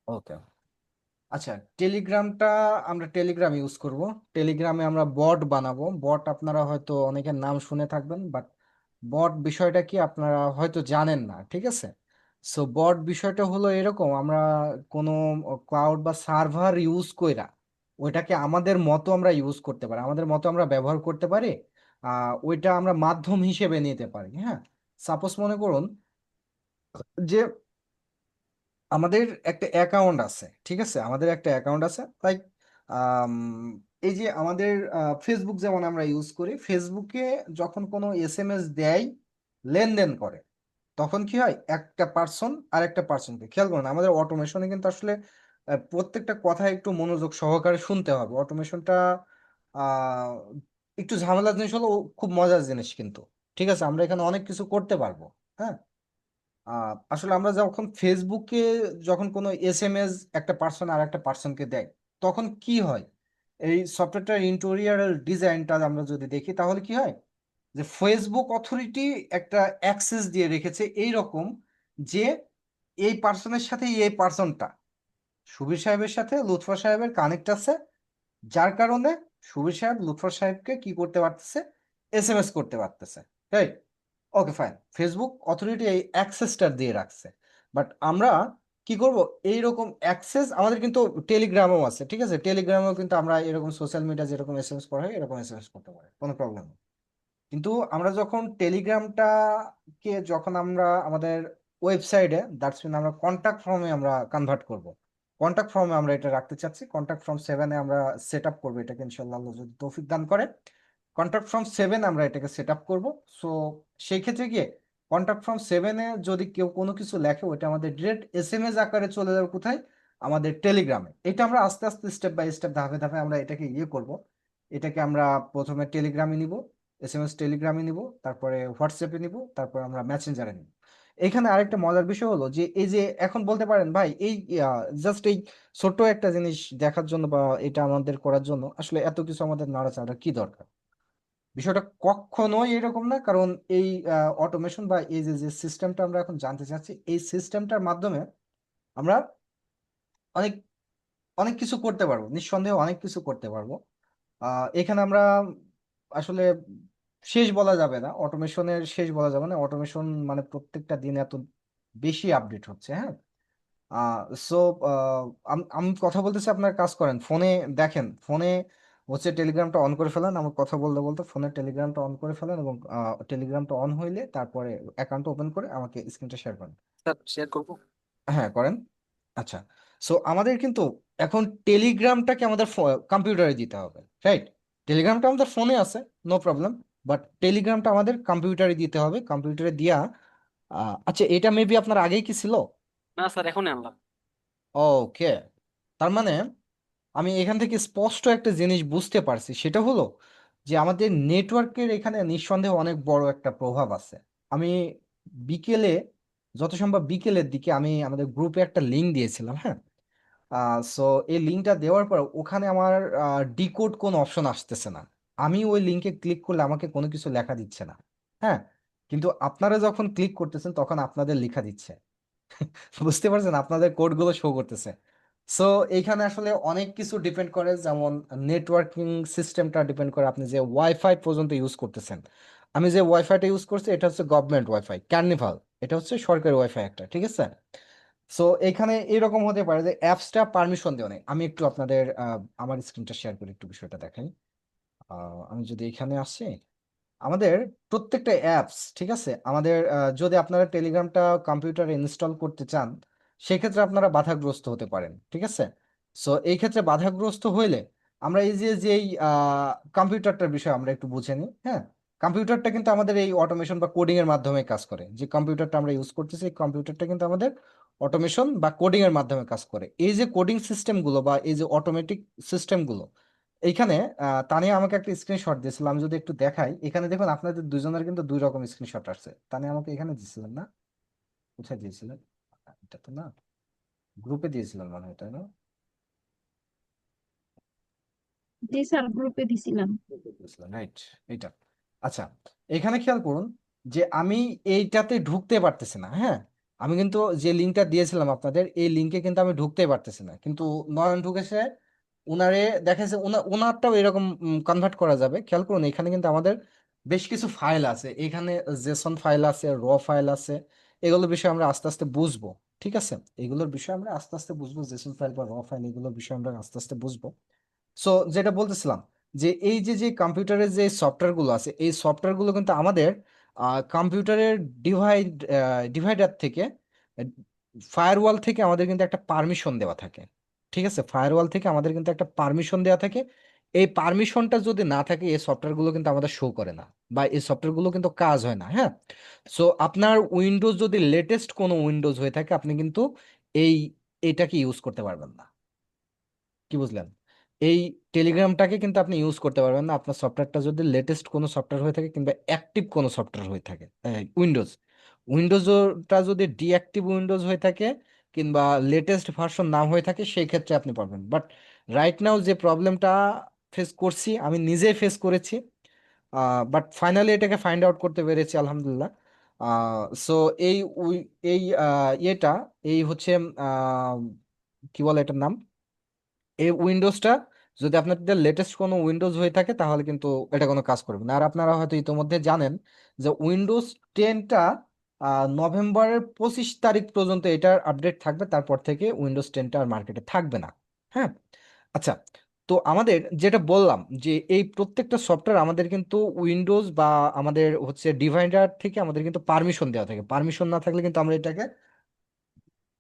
ওকে। আচ্ছা, টেলিগ্রামটা আমরা Telegram use করব। টেলিগ্রামে আমরা বট বানাবো। বট আপনারা হয়তো অনেকের নাম শুনে থাকবেন, বাট বট বিষয়টা কি আপনারা হয়তো জানেন না, ঠিক আছে? সো বট বিষয়টা হলো এরকম, আমরা কোনো ক্লাউড বা সার্ভার ইউজ কইরা ওইটাকে আমাদের মতো আমরা ইউজ করতে পারি, আমাদের মতো আমরা ব্যবহার করতে পারি। ওইটা আমরা মাধ্যম হিসেবে নিতে পারি। হ্যাঁ, সাপোজ মনে করুন যে আমাদের একটা অ্যাকাউন্ট আছে, ঠিক আছে? আমাদের একটা অ্যাকাউন্ট আছে, লাইক এই যে আমাদের ফেসবুক যেমন আমরা ইউজ করি, ফেসবুকে যখন কোনো এসএমএস দেয়, লেনদেন করে, তখন কি হয়, একটা পার্সন আর একটা পার্সনকে খেয়াল করুন, আমাদের অটোমেশনে কিন্তু আসলে প্রত্যেকটা কথা একটু মনোযোগ সহকারে শুনতে হবে। অটোমেশনটা আহ একটু ঝামেলার জিনিস হলো, খুব মজার জিনিস কিন্তু, ঠিক আছে? আমরা এখানে অনেক কিছু করতে পারবো। হ্যাঁ, আসলে আমরা যখন ফেসবুকে যখন কোনো এসএমএস একটা পার্সন আর একটা পার্সনকে দেয়, তখন কি হয়, এই সফটওয়্যারটার ইন্টেরিয়র ডিজাইনটা আমরা যদি দেখি, তাহলে কি হয় যে ফেসবুক অথরিটি একটা অ্যাক্সেস দিয়ে রেখেছে এই রকম, যে এই পার্সনের সাথে এই পার্সনটা, সুবীর সাহেবের সাথে লুৎফর সাহেবের কানেক্ট আছে, যার কারণে সুবীর সাহেব লুৎফর সাহেবকে কি করতে পারতেছে, এসএমএস করতে পারতেছে। রাইট? ওকে, ফাইন, ফেসবুক অথরিটি এই অ্যাক্সেসটা দিয়ে রাখছে। বাট আমরা কি করব, এইরকম অ্যাক্সেস আমাদের কিন্তু টেলিগ্রামেও আছে, ঠিক আছে? টেলিগ্রামেও কিন্তু আমরা এরকম সোশ্যাল মিডিয়া যেরকম এসএমএস করা হয় এরকম এসএমএস করতে পারি, কোনো প্রবলেম নেই। কিন্তু আমরা যখন টেলিগ্রামটাকে যখন আমরা আমাদের ওয়েবসাইটে, দ্যাটস মিন আমরা কন্টাক্ট ফর্মে আমরা কনভার্ট করব, কন্টাক্ট ফর্মে আমরা এটা রাখতে চাচ্ছি, কন্টাক্ট ফর্ম 7-এ আমরা সেট আপ করবো এটাকে, ইনশাল্লাহ আল্লাহ যদি তৌফিক দান করে। কন্ট্যাক্ট ফ্রম 7 আমরা এটাকে সেট আপ করবো। সো সেই ক্ষেত্রে গিয়ে কন্ট্যাক্ট ফ্রম 7-এ যদি কেউ কোনো কিছু লেখে, ওইটা আমাদের ডিরেক্ট এসএমএস আকারে চলে যাবে কোথায়, আমাদের টেলিগ্রামে। এটা আমরা আস্তে আস্তে স্টেপ বাই স্টেপ ধাপে ধাপে আমরা এটাকে করব। এটাকে আমরা প্রথমে টেলিগ্রামে নিব, এসএমএস টেলিগ্রামে নিব, তারপরে হোয়াটসঅ্যাপে নিব, তারপরে আমরা মেসেঞ্জারে নিব। এখানে আরেকটা মজার বিষয় হলো যে এই যে এখন বলতে পারেন ভাই, এই জাস্ট এই ছোট্ট একটা জিনিস দেখার জন্য বা এটা আমাদের করার জন্য আসলে এত কিছু আমাদের নাড়াচাড়া কি দরকার? বিষয়টা কখনোই এরকম না, কারণ এই অটোমেশন বা এই যে যে সিস্টেমটা আমরা এখন জানতে চাচ্ছি, এই সিস্টেমটার মাধ্যমে আমরা অনেক অনেক কিছু করতে পারবো, নিঃসন্দেহে অনেক কিছু করতে পারবো। এখানে আমরা আসলে শেষ বলা যাবে না, অটোমেশনের শেষ বলা যাবে না। অটোমেশন মানে প্রত্যেকটা দিন এত বেশি আপডেট হচ্ছে। হ্যাঁ, সো আমি কথা বলতেছি, আপনার কাজ করেন, ফোনে দেখেন, ফোনে হচ্ছে টেলিগ্রামটা অন করে ফেলেন, আমার কথা বলতে বলতে ফোনে টেলিগ্রামটা অন করে ফেলেন, এবং টেলিগ্রামটা অন হইলে তারপরে অ্যাকাউন্ট ওপেন করে আমাকে স্ক্রিনটা শেয়ার করেন। স্যার শেয়ার করবো। হ্যাঁ, করেন। আচ্ছা, সো আমাদের কিন্তু এখন টেলিগ্রামটাকে আমাদের কম্পিউটারে দিতে হবে, রাইট? টেলিগ্রামটা আমাদের ফোনে আছে, নো প্রবলেম, বাট টেলিগ্রামটা আমাদের কম্পিউটারে দিতে হবে, কম্পিউটারে দিয়া আচ্ছা, এটা মেবি আপনার আগেই কি ছিল? না স্যার, এখনই আনলাম। ওকে, তার মানে আমি এখান থেকে স্পষ্ট একটা জিনিস বুঝতে পারছি, সেটা হলো যে আমাদের নেটওয়ার্কের এখানে নিঃসন্দেহে অনেক বড় একটা প্রভাব আছে। আমি বিকেলে, যত সম্ভব বিকেলের দিকে আমি আমাদের গ্রুপে একটা লিঙ্ক দিয়েছিলাম। হ্যাঁ, সো এই লিঙ্কটা দেওয়ার পর ওখানে আমার ডিকোড কোন অপশন আসতেছে না। আমি ওই লিঙ্কে ক্লিক করলে আমাকে কোনো কিছু লেখা দিচ্ছে না। হ্যাঁ, কিন্তু আপনারা যখন ক্লিক করতেছেন তখন আপনাদের লেখা দিচ্ছে। বুঝতে পারছেন, আপনাদের কোডগুলো শো করতেছে। সো এইখানে আসলে অনেক কিছু ডিপেন্ড করে, যেমন নেটওয়ার্কিং সিস্টেমটা ডিপেন্ড করে আপনি যে ওয়াইফাই পর্যন্ত ইউজ করতেছেন। আমি যে ওয়াইফাইটা ইউজ করছি এটা হচ্ছে গভর্নমেন্ট ওয়াইফাই, কার্নিভাল, এটা হচ্ছে সরকারি ওয়াইফাই একটা, ঠিক আছে? সো এখানে এরকম হতে পারে যে অ্যাপসটা পারমিশন দেওয়া নেই। আমি একটু আপনাদের আমার স্ক্রিনটা শেয়ার করে একটু বিষয়টা দেখাই। আমি যদি এখানে আসি, আমাদের প্রত্যেকটা অ্যাপস, ঠিক আছে, আমাদের যদি আপনারা টেলিগ্রামটা কম্পিউটারে ইনস্টল করতে চান, সেক্ষেত্রে আপনারা বাধাগ্রস্ত হতে পারেন, ঠিক আছে? সো এই ক্ষেত্রে বাধাগ্রস্ত হইলে আমরা এই যে যেই কম্পিউটারটার বিষয় আমরা একটু বুঝে নিই। হ্যাঁ, কম্পিউটারটা কিন্তু আমাদের এই অটোমেশন বা কোডিং এর মাধ্যমে কাজ করে। যে কম্পিউটারটা আমরা ইউজ করতেছি, এই কম্পিউটারটা কিন্তু আমাদের অটোমেশন বা কোডিং এর মাধ্যমে কাজ করে। এই যে কোডিং সিস্টেমগুলো বা এই যে অটোমেটিক সিস্টেমগুলো, এইখানে তানিয়া আমাকে একটা স্ক্রিনশট দিয়েছিল, আমি যদি একটু দেখাই, এখানে দেখুন আপনাদের দুজনের কিন্তু দুই রকম স্ক্রিনশট আসছে। তানিয়া আমাকে এখানে দিয়েছিলেন না? কোথায় দিয়েছিলেন? এটা তো না, গ্রুপে দিয়েছিলেন মনে হয়, তাই না? জি স্যার, গ্রুপে দিছিলাম। গ্রুপে দিয়েছিলেন, রাইট, এইটা। আচ্ছা, এখানে খেয়াল করুন যে আমি এইটাতে ঢুকতে পারতেছি না। হ্যাঁ, আমি কিন্তু যে লিঙ্কটা দিয়েছিলাম আপনাদের, এই লিঙ্কে কিন্তু আমি ঢুকতেই পারতেছি না, কিন্তু নয়ন ঢুকেছে। উনারে দেখেছে, উনারটাও এরকম কনভার্ট করা যাবে। খেয়াল করুন, এখানে কিন্তু আমাদের বেশ কিছু ফাইল আছে, এখানে জেসন ফাইল আছে, র ফাইল আছে। এগুলোর বিষয়ে আমরা আস্তে আস্তে বুঝবো। ঠিক আছে, এগুলোর বিষয়ে আমরা আস্তে আস্তে বুঝবো, জেসন ফাইল বা র ফাইল, এগুলোর বিষয়ে আমরা আস্তে আস্তে বুঝবো। সো যেটা বলতেছিলাম, যে এই যে যে কম্পিউটারের যে সফটওয়্যার গুলো আছে, এই সফটওয়্যার গুলো কিন্তু আমাদের কম্পিউটারের ডিভাইডার থেকে, ফায়ারওয়াল থেকে আমাদের কিন্তু একটা পারমিশন দেওয়া থাকে। ঠিক আছে, ফায়ারওয়াল থেকে আমাদের কিন্তু একটা পারমিশন দেওয়া থাকে। এই পারমিশনটা যদি না থাকে, এই সফটওয়্যার গুলো কিন্তু আমাদের শো করে না, বা এই সফটওয়্যার গুলো কিন্তু কাজ হয় না। হ্যাঁ, সো আপনার উইন্ডোজ যদি লেটেস্ট কোনো উইন্ডোজ হয়ে থাকে, আপনি কিন্তু এই এটাকে ইউজ করতে পারবেন না। কি বুঝলেন? এই টেলিগ্রামটাকে কিন্তু আপনি ইউজ করতে পারবেন না, আপনার সফটওয়্যারটা যদি লেটেস্ট কোনো সফটওয়্যার হয়ে থাকে, কিংবা অ্যাক্টিভ কোনো সফটওয়্যার হয়ে থাকে। উইন্ডোজ উইন্ডোজটা যদি ডিঅ্যাক্টিভ উইন্ডোজ হয়ে থাকে, কিংবা লেটেস্ট ভার্সন না হয়ে থাকে, সেই ক্ষেত্রে আপনি পারবেন। বাট রাইট নাও যে প্রবলেমটা ফেস করছি, আমি নিজেই ফেস করেছি, বাট ফাইনালি এটাকে ফাইন্ড আউট করতে পেরেছি, আলহামদুলিল্লাহ। সো এই এই ইয়েটা, এই হচ্ছে আহ, কি বলে এটার নাম, এই উইন্ডোজটা যদি আপনাদের লেটেস্ট কোনো উইন্ডোজ হয়ে থাকে, তাহলে কিন্তু এটা কোনো কাজ করবে না। আর আপনারা হয়তো ইতোমধ্যে জানেন যে উইন্ডোজ 10টা নভেম্বরের 25 তারিখ পর্যন্ত এটার আপডেট থাকবে, তারপর থেকে উইন্ডোজ 10টা আর মার্কেটে থাকবে না। হ্যাঁ, আচ্ছা। তো আমাদের যেটা বললাম, যে এই প্রত্যেকটা সফটওয়্যার আমাদের কিন্তু উইন্ডোজ বা আমাদের হচ্ছে ডিভাইডার থেকে আমাদের কিন্তু পারমিশন দেওয়া থাকে। পারমিশন না থাকলে কিন্তু আমরা এটাকে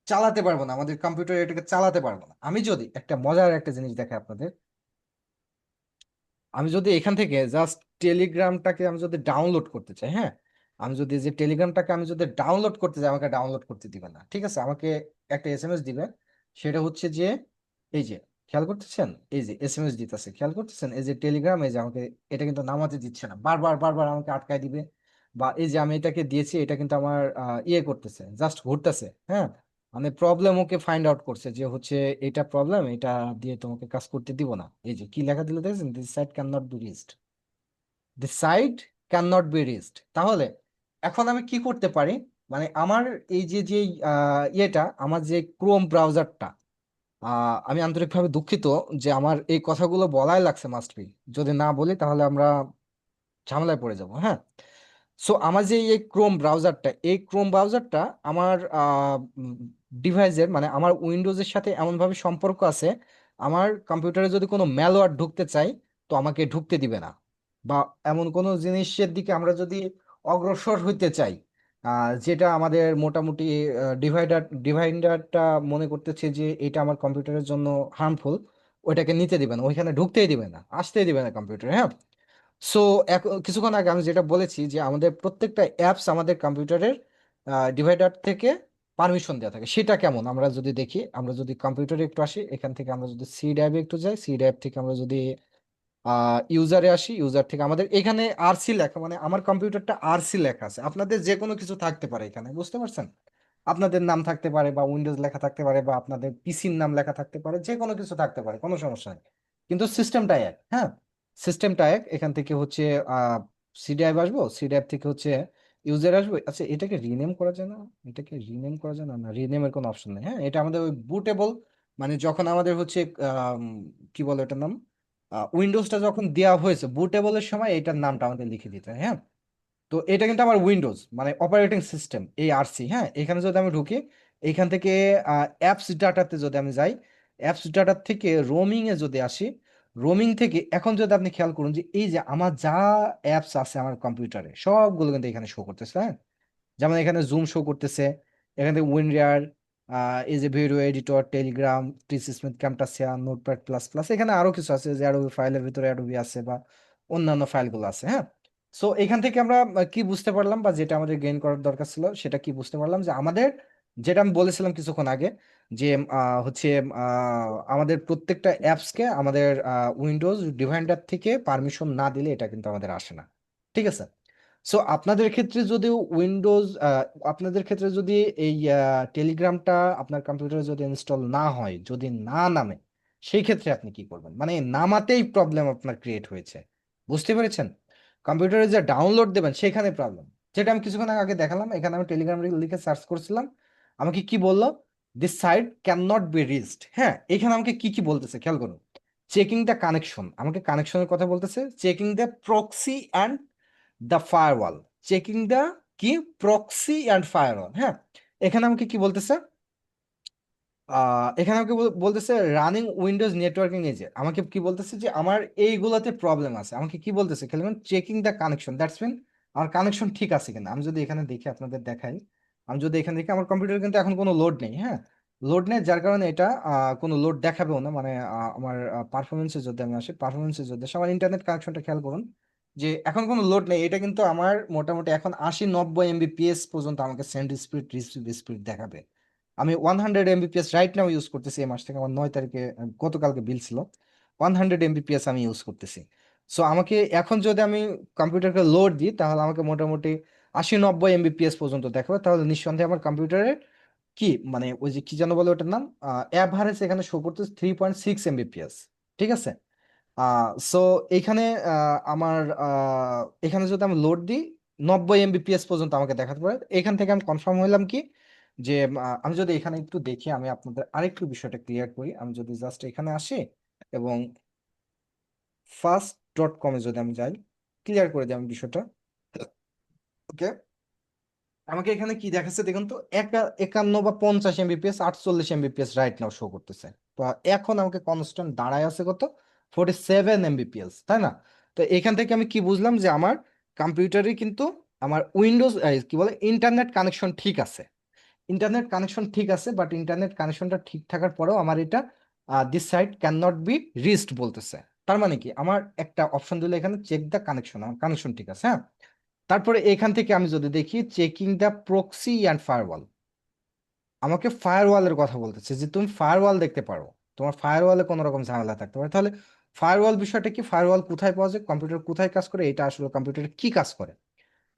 চালাতে পারবো না, আমাদের কম্পিউটার এটাকে চালাতে পারবো না। আমি যদি একটা মজার একটা জিনিস দেখাই আপনাদের, আমি যদি এখান থেকে জাস্ট টেলিগ্রামটাকে আমি যদি ডাউনলোড করতে চাই, হ্যাঁ, আমি যদি যে টেলিগ্রামটাকে আমি যদি ডাউনলোড করতে চাই, আমাকে ডাউনলোড করতে দিবে না। ঠিক আছে, আমাকে একটা এসএমএস দিবে। সেটা হচ্ছে যে, এই যে, খেয়াল করতেছেন, এই যে এসএমএস দিতেছে, খেয়াল করতেছেন, এই যে টেলিগ্রাম, এই যে আমাকে এটা কিন্তু নামাতে দিচ্ছে না, বারবার বারবার আমাকে আটকায় দিবে। বা এই যে আমি এটাকে দিয়েছি, এটা কিন্তু আমার ইয়ে করতেছে, জাস্ট ঘুরতেছে। হ্যাঁ, মানে প্রবলেম ওকে ফাইন্ড আউট করছে, যে হচ্ছে এটা প্রবলেম, এটা দিয়ে তোমাকে কাজ করতে দিব না। এই যে কি লেখা দিল দেখেছেন, this site can not be reached, this site can not be reached. তাহলে এখন আমি কি করতে পারি, মানে আমার এই যে যে ইয়েটা, আমার যে ক্রোম ব্রাউজারটা, আমি আন্তরিকভাবে দুঃখিত যে আমার এই কথাগুলো বলাই লাগছে, মাস্ট বি। যদি না বলি তাহলে আমরা ঝামেলায় পড়ে যাব। হ্যাঁ, সো আমার যে এই ক্রোম ব্রাউজারটা, এই ক্রোম ব্রাউজারটা আমার ডিভাইসের, মানে আমার উইন্ডোজের সাথে এমনভাবে সম্পর্ক আছে, আমার কম্পিউটারে যদি কোনো ম্যালওয়্যার ঢুকতে চাই, তো আমাকে ঢুকতে দিবে না। বা এমন কোনো জিনিসের দিকে আমরা যদি অগ্রসর হইতে চাই, যেটা আমাদের মোটামুটি ডিভাইডারটা মনে করতেছে যে এটা আমার কম্পিউটারের জন্য হার্মফুল, ওইটাকে নিতে দিবে না, ওইখানে ঢুকতেই দিবে না, আসতেই দিবে না কম্পিউটারে। হ্যাঁ, সো কিছুক্ষণ আগে আমি যেটা বলেছি, যে আমাদের প্রত্যেকটা অ্যাপস আমাদের কম্পিউটারের ডিভাইডার থেকে পারমিশন দেওয়া থাকে। সেটা কেমন আমরা যদি দেখি, আমরা যদি কম্পিউটারে একটু আসি, এখান থেকে আমরা যদি সি ড্রাইভে একটু যাই, সি ড্রাইভ থেকে আমরা যদি ইউজারে আসি, ইউজার থেকে আমাদের এখানে আরসি লেখা, মানে আমার কম্পিউটারটা আরসি লেখা আছে। আপনাদের যে কোনো কিছু থাকতে পারে এখানে, বুঝতে পারছেন? আপনাদের নাম থাকতে পারে, বা উইন্ডোজ লেখা থাকতে পারে, বা আপনাদের পিসির নাম লেখা থাকতে পারে, যে কোনো কিছু থাকতে পারে, কোনো সমস্যা নেই। কিন্তু সিস্টেমটা এক। হ্যাঁ, সিস্টেমটা এক। এখান থেকে হচ্ছে সি ড্রাইভ আসবো, সি ড্রাইভ থেকে হচ্ছে ইউজার আসবো। আচ্ছা, এটাকে রিনেম করা যায় না? এটাকে রিনেম করা যায় না? না, রিনেমের কোনো অপশন নেই। হ্যাঁ, এটা আমাদের ওই বুটেবল, মানে যখন আমাদের হচ্ছে কি বলে এটার নাম, উইন্ডোজটা যখন দেওয়া হয়েছে বুটেবলের সময়, এইটার নামটা আমাদের লিখে দিতে হয়। হ্যাঁ, তো এটা কিন্তু আমার উইন্ডোজ, মানে অপারেটিং সিস্টেম, এই আরসি। হ্যাঁ, এখানে যদি আমি ঢুকি, এখান থেকে অ্যাপস ডাটাতে যদি আমি যাই, অ্যাপস ডাটার থেকে রোমিং এ যদি আসি, রোমিং থেকে এখন যদি আপনি খেয়াল করুন, যে এই যে আমার যা অ্যাপস আছে আমার কম্পিউটারে, সবগুলো কিন্তু এখানে শো করতেছে। হ্যাঁ, যেমন এখানে জুম শো করতেছে, এখান থেকে উইনরিয়ার, এই যে video editor, Telegram, TechSmith, Camtasia, Notepad plus plus, এখানে আরো কিছু আছে, যে অ্যাডোবি ফাইলের ভিতরে অ্যাডোবি আছে, বা অন্যান্য ফাইলগুলো আছে। হ্যাঁ, সো এখান থেকে আমরা কি বুঝতে পারলাম, বা যেটা আমাদের গেইন করার দরকার ছিল, সেটা কি বুঝতে পারলাম, যে আমাদের, যেটা আমি বলেছিলাম কিছুক্ষণ আগে, যে হচ্ছে আমাদের প্রত্যেকটা অ্যাপসকে আমাদের উইন্ডোজ ডিভাইডার থেকে পারমিশন না দিলে এটা কিন্তু আমাদের আসে না। ঠিক আছে, সো আপনাদের ক্ষেত্রে যদি উইন্ডোজ, আপনাদের ক্ষেত্রে যদি এই টেলিগ্রামটা আপনার কম্পিউটারে যদি ইনস্টল না হয়, যদি না নামে, সেই ক্ষেত্রে আপনি কি করবেন? মানে নামাতেই প্রবলেম আপনার ক্রিয়েট হয়েছে, বুঝতে পেরেছেন? কম্পিউটারে যে ডাউনলোড দেবেন সেখানে প্রবলেম, যেটা আমি কিছুক্ষণ আগে দেখালাম। এখানে আমি টেলিগ্রাম লিখে সার্চ করছিলাম, আমাকে কি বললো? This site can not be reached. হ্যাঁ, এখানে আমাকে কি কি বলতেছে খেয়াল করুন। চেকিং দ্য কানেকশন, আমাকে কানেকশনের কথা বলতেছে। Checking the proxy and the firewall. Checking the কি প্রক্সি অ্যান্ড ফায়ারওয়াল। হ্যাঁ, এখানে আমাকে কি বলতেছে? এখানে আমাকে বলতেছে রানিং উইন্ডোজ নেটওয়ার্কিং এজে, আমাকে কি বলতেছে যে আমার এইগুলোতে প্রবলেম আছে। আমাকে কি বলতেছে খেয়াল করুন, checking the connection, that's mean আমার কানেকশন ঠিক আছে কিনা। আমি যদি এখানে দেখি, আপনাদের দেখাই, আমি যদি এখানে দেখি আমার কম্পিউটার কিন্তু এখন কোনো লোড নেই। হ্যাঁ, লোড নেই, যার কারণে এটা কোনো লোড দেখাবেও না। মানে আমার পারফরমেন্সে যদি আমি আসি, পারফরমেন্সে যদি আসি, আমার ইন্টারনেট কানেকশনটা খেয়াল করুন যে এখন কোনো লোড নেই। এটা কিন্তু আমার মোটামুটি এখন 80-90 MBPS পর্যন্ত আমাকে সেন্ড স্পিড রিসিভ স্পিড দেখাবে। আমি 100 MBPS রাইট নাও ইউজ করতেছি। এই মাস থেকে আমার 9 তারিখে গতকালকে বিল ছিল, 100 MBPS আমি ইউজ করতেছি। সো আমাকে এখন যদি আমি কম্পিউটারকে লোড দিই, তাহলে আমাকে মোটামুটি 80-90 MBPS পর্যন্ত দেখাবে। তাহলে নিঃসন্দেহে আমার কম্পিউটারের কি মানে ওই যে কি যেন বলে ওটার নাম, অ্যাভারেজ এখানে শো করতেছে 3.6 MBPS। ঠিক আছে। সো এইখানে আমার এখানে যদি আমি লোড দিই, 90 MBPS পর্যন্ত আমাকে দেখাতে পারে। এখান থেকে আমি কনফার্ম হইলাম কি যে আমি যদি এখানে একটু দেখি, আমি আপনাদের আরেকটু বিষয়টা ক্লিয়ার করি। আমি যদি জাস্ট এখানে আসি এবং fast.com-এ যদি আমি যাই, ক্লিয়ার করে দিই আমি বিষয়টা। ওকে, আমাকে এখানে কি দেখাচ্ছে দেখুন তো, 51 বা 50 MBPS, 48 MBPS right now show করতেছে। তো এখন আমাকে কনস্ট্যান্ট দাঁড়ায় আছে কত, 47 MBPS, তাই না? তো এখান থেকে আমি কি বুঝলাম যে আমার কম্পিউটারে কিন্তু আমার উইন্ডোজ কি বলে ইন্টারনেট কানেকশন ঠিক আছে। ইন্টারনেট কানেকশন ঠিক আছে, বাট ইন্টারনেট কানেকশনটা ঠিক থাকার পরেও আমার এটা this site can not be reached বলতেছে। তার মানে কি, আমার একটা অপশন দিলে এখানে চেক দ্য কানেকশন, আমার কানেকশন ঠিক আছে। হ্যাঁ, তারপরে এখান থেকে আমি যদি দেখি checking the proxy and firewall, আমাকে ফায়ারওয়ালের কথা বলতেছে যে তুমি ফায়ারওয়াল দেখতে পারো, তোমার ফায়ারওয়ালে কোনো রকম ঝামেলা থাকতে পারে। তাহলে ফায়ারওয়াল বিষয়টা কি, ফায়ারওয়াল কোথায় পাওয়া যায়, কম্পিউটার কোথায় কাজ করে, এটা আসলে কম্পিউটারে কি কাজ করে।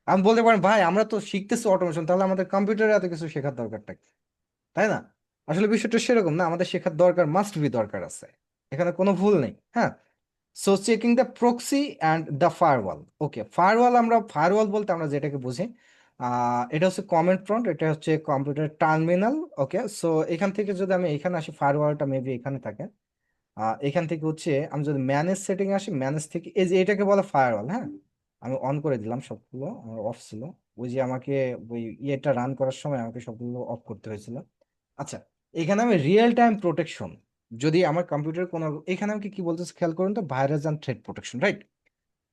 আমি বলতে পারেন ভাই আমরা তো শিখতেছি অটোমেশন, তাহলে আমাদের কম্পিউটারে এত কিছু শেখার দরকারটা কি? তাই না? আসলে বিষয়টা সেরকম না, আমাদের শেখার দরকার, মাস্ট বি দরকার আছে, এখানে কোনো ভুল নেই। হ্যাঁ, so checking the proxy and the firewall. Okay, firewall, আমরা ফায়ারওয়াল বলতে আমরা যেটাকে বুঝি, এটা হচ্ছে কমেন্ট প্রম্পট, এটা হচ্ছে কম্পিউটার টার্মিনাল। ওকে, সো এখান থেকে যদি আমি এখানে আসি, ফায়ারওয়ালটা মেবি এখানে থাকে। এখান থেকে হচ্ছে আমি যদি ম্যানেজ সেটিং আসি, ম্যানেজ থেকে এই যে এটাকে বলে ফায়ারওয়াল। হ্যাঁ, আমি অন করে দিলাম সবগুলো, আমার অফ ছিল। ওই যে আমাকে ওই ইয়েটা রান করার সময় আমাকে সবগুলো অফ করতে হয়েছিল। আচ্ছা, এখানে আমি রিয়েল টাইম প্রোটেকশন, যদি আমার কম্পিউটার কোনো, এখানে আমাকে কি বলতেছে খেয়াল করুন তো, virus and threat protection, right?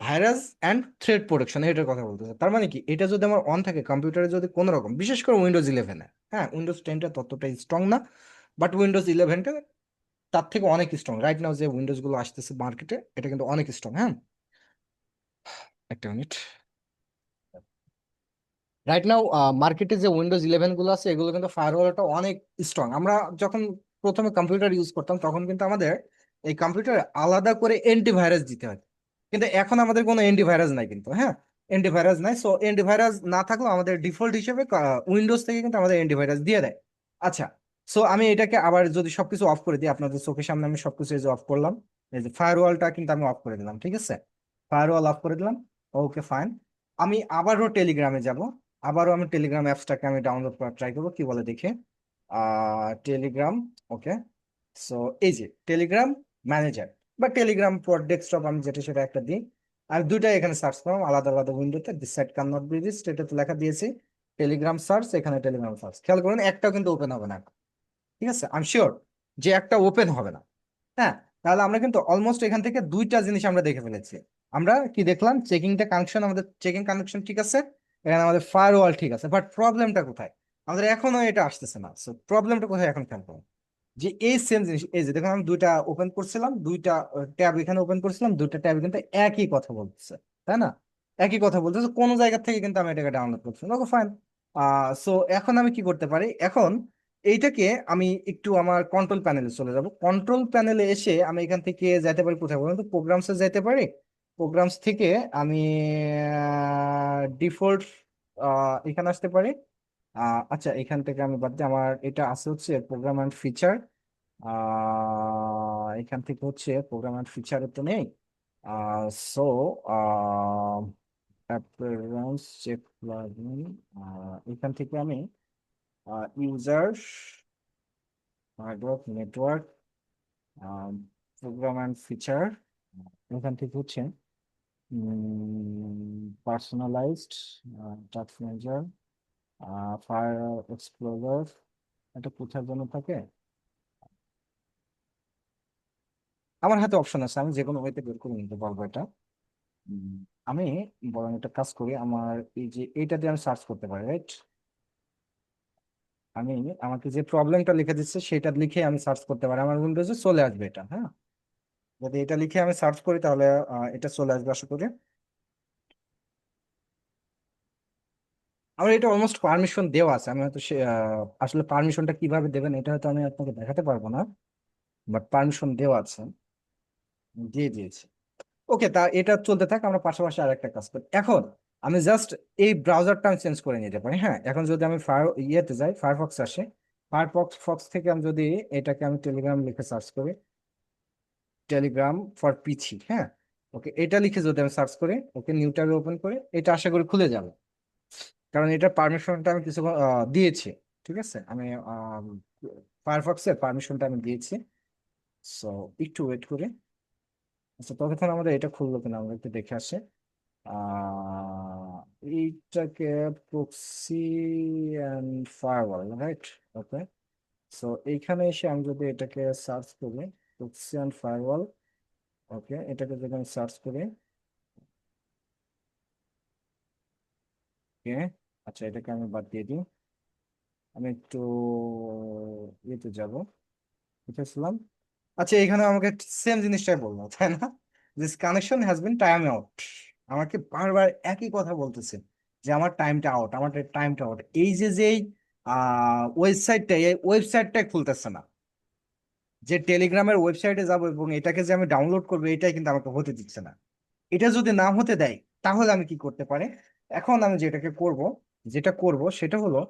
Virus and threat protection, এটার কথা বলতেছে। তার মানে কি, এটা যদি আমার অন থাকে কম্পিউটারে, যদি কোনো রকম, বিশেষ করে উইন্ডোজ 11-এ, হ্যাঁ উইন্ডোজ 10টা ততটা স্ট্রং না, বাট উইন্ডোজ 11টা তার থেকে অনেক স্ট্রং। রাইট নাও যে উইন্ডোজ গুলো আসতেছে মার্কেটে, এটা কিন্তু অনেক স্ট্রং। হ্যাঁ, একটা মিনিট। রাইট নাও মার্কেটে যে উইন্ডোজ 11 গুলো আছে, এগুলো কিন্তু ফায়ারওয়ালটা অনেক স্ট্রং। আমরা যখন প্রথমে কম্পিউটার ইউজ করতাম, তখন কিন্তু আমাদের এই কম্পিউটারে আলাদা করে অ্যান্টিভাইরাস দিতে হয়, কিন্তু এখন আমাদের কোনো অ্যান্টিভাইরাস নাই কিন্তু। হ্যাঁ, অ্যান্টিভাইরাস নাই। সো অ্যান্টিভাইরাস না থাকলেও আমাদের ডিফল্ট হিসেবে উইন্ডোজ থেকে কিন্তু আমাদের অ্যান্টিভাইরাস দিয়ে দেয়। আচ্ছা, সো আমি এটাকে আবার যদি সবকিছু অফ করে দিই, আপনাদের চোখের সামনে আমি সবকিছু এই যে অফ করলাম, এই যে ফায়ারওয়ালটা কিন্তু আমি অফ করে দিলাম। ঠিক আছে, ফায়ারওয়াল অফ করে দিলাম। ওকে ফাইন, আমি আবারও টেলিগ্রামে যাব। আবারও আমি টেলিগ্রাম অ্যাপসটাকে আমি ডাউনলোড করার ট্রাই করবো, কি বলে দেখে। টেলিগ্রাম। ওকে, সো এই যে টেলিগ্রাম ম্যানেজার বা টেলিগ্রাম ফর ডেস্কটপ, আমি যেটা সেটা একটা দিই। আর দুইটাই এখানে সার্চ করলাম আলাদা আলাদা উইন্ডোতে, this site can not be reached, এটা তো লেখা দিয়েছি। টেলিগ্রাম সার্চ, এখানে টেলিগ্রাম সার্চ, খেয়াল করুন একটাও কিন্তু ওপেন হবে না। ঠিক আছে, আমি শিওর যে একটা ওপেন হবে না। হ্যাঁ, তাহলে আমরা কিন্তু অলমোস্ট এখান থেকে দুইটা জিনিস আমরা দেখে ফেলেছি। আমরা কি দেখলাম, চেকিংটা কানেকশন, আমাদের চেকিং কানেকশন ঠিক আছে, এখানে আমাদের ফায়ারওয়াল ঠিক আছে, বাট প্রবলেমটা কোথায়? আমাদের এখনো এটা আসতেছে না। সো প্রবলেমটা কোথায় এখন খেয়াল করুন, যে এই সেম জিনিস, এই যে দেখুন আমি দুইটা ওপেন করছিলাম, দুইটা ট্যাব এখানে ওপেন করছিলাম, দুইটা ট্যাব কিন্তু একই কথা বলতেছে, তাই না? একই কথা বলতেছে, কোন জায়গা থেকে কিন্তু আমি এটাকে ডাউনলোড করছি। ওকে ফাইন, সো এখন আমি কি করতে পারি, এখন এইটাকে আমি একটু আমার কন্ট্রোল প্যানেলে চলে যাব। কন্ট্রোল প্যানেলে এসে আমি এখান থেকে যেতে পারি কোথায় বলুন তো, প্রোগ্রামসে যেতে পারি। প্রোগ্রামস থেকে আমি ডিফল্ট এখানে আসতে পারি। আচ্ছা, এখান থেকে আমি বাদ দিই, আমার এটা আছে হচ্ছে প্রোগ্রাম অ্যান্ড ফিচার। এখান থেকে হচ্ছে প্রোগ্রাম অ্যান্ড ফিচার তো নেই। সো অ্যাপিয়ারেন্স চেক প্লাগইন, এখান থেকে আমি user, network, program and feature, এখান থেকে হচ্ছে personalised, task manager, fire explorer, এটা কোথায় জন্য থাকে? আমার হাতে অপশন আছে, আমি যে কোনো ওয়েতে বের করে নিতে পারবো এটা। উম, আমি বরং একটা কাজ করি, আমার এই যে এইটা দিয়ে আমি সার্চ করতে পারি, রাইট? আমি আমাকে যে প্রবলেমটা লিখে দিচ্ছে সেটা লিখে আমি সার্চ করতে পারি, আমার উইন্ডোজে চলে আসবে এটা। হ্যাঁ, যদি এটা লিখে আমি সার্চ করি তাহলে এটা চলে আসবে আশা করি। আমার এটা অলমোস্ট পারমিশন দেওয়া আছে, আমি হয়তো আসলে পারমিশনটা কিভাবে দেবেন এটা হয়তো আমি আপনাকে দেখাতে পারবো না, বাট পারমিশন দেওয়া আছে, দিয়ে দিয়েছি। ওকে, তা এটা চলতে থাক, আমরা পাশাপাশি আর একটা কাজ করি এখন। আমি জাস্ট এই ব্রাউজারটা আমি চেঞ্জ করে নিতে পারি। হ্যাঁ, এখন যদি আমি ইয়েতে যাই, ফায়ারফক্স আসে, ফায়ারফক্স থেকে আমি যদি এটাকে আমি টেলিগ্রাম লিখে সার্চ করি, টেলিগ্রাম ফর পিসি, হ্যাঁ, ওকে, এটা লিখে যদি আমি সার্চ করি, ওকে, নিউ ট্যাবে ওপেন করে, এটা আশা করি খুলে যাবে, কারণ এটার পারমিশনটা আমি কিছু দিয়েছি। ঠিক আছে, আমি ফায়ারফক্সের পারমিশনটা আমি দিয়েছি। সো একটু ওয়েট করি। আচ্ছা, ততক্ষণ আমাদের এটা খুললো কিনা আমরা একটু দেখে আসি। এইটাকে proxy and firewall, right? Okay, so এইখানে এসে আমি যদি এটাকে সার্চ করি, প্রক্সি অ্যান্ড ফায়ারওয়াল, ওকে, এটাকে যদি আমি সার্চ করি, ওকে, আচ্ছা, এটাকে আমি বাদ দিয়ে দিই। আমি একটু ইয়েতে যাব, বুঝেছিলাম। আচ্ছা, এখানে আমাকে সেম জিনিসটাই বললো, তাই না? This connection has been time out. আমাকে বারবার একই কথা বলতেছে যে আমার টাইমটা আউট, আমার টাইমটা আউট। এই যে যেই ওয়েবসাইটটা, এই ওয়েবসাইটটাই খুলতেছে না। যে টেলিগ্রামের ওয়েবসাইটে যাব এবং এটাকে যে আমি ডাউনলোড করবো, এটাই কিন্তু আমাকে হতে দিচ্ছে না। এটা যদি না হতে দেয় তাহলে আমি কি করতে পারি? এখন আমি যেটা করব সেটা হলো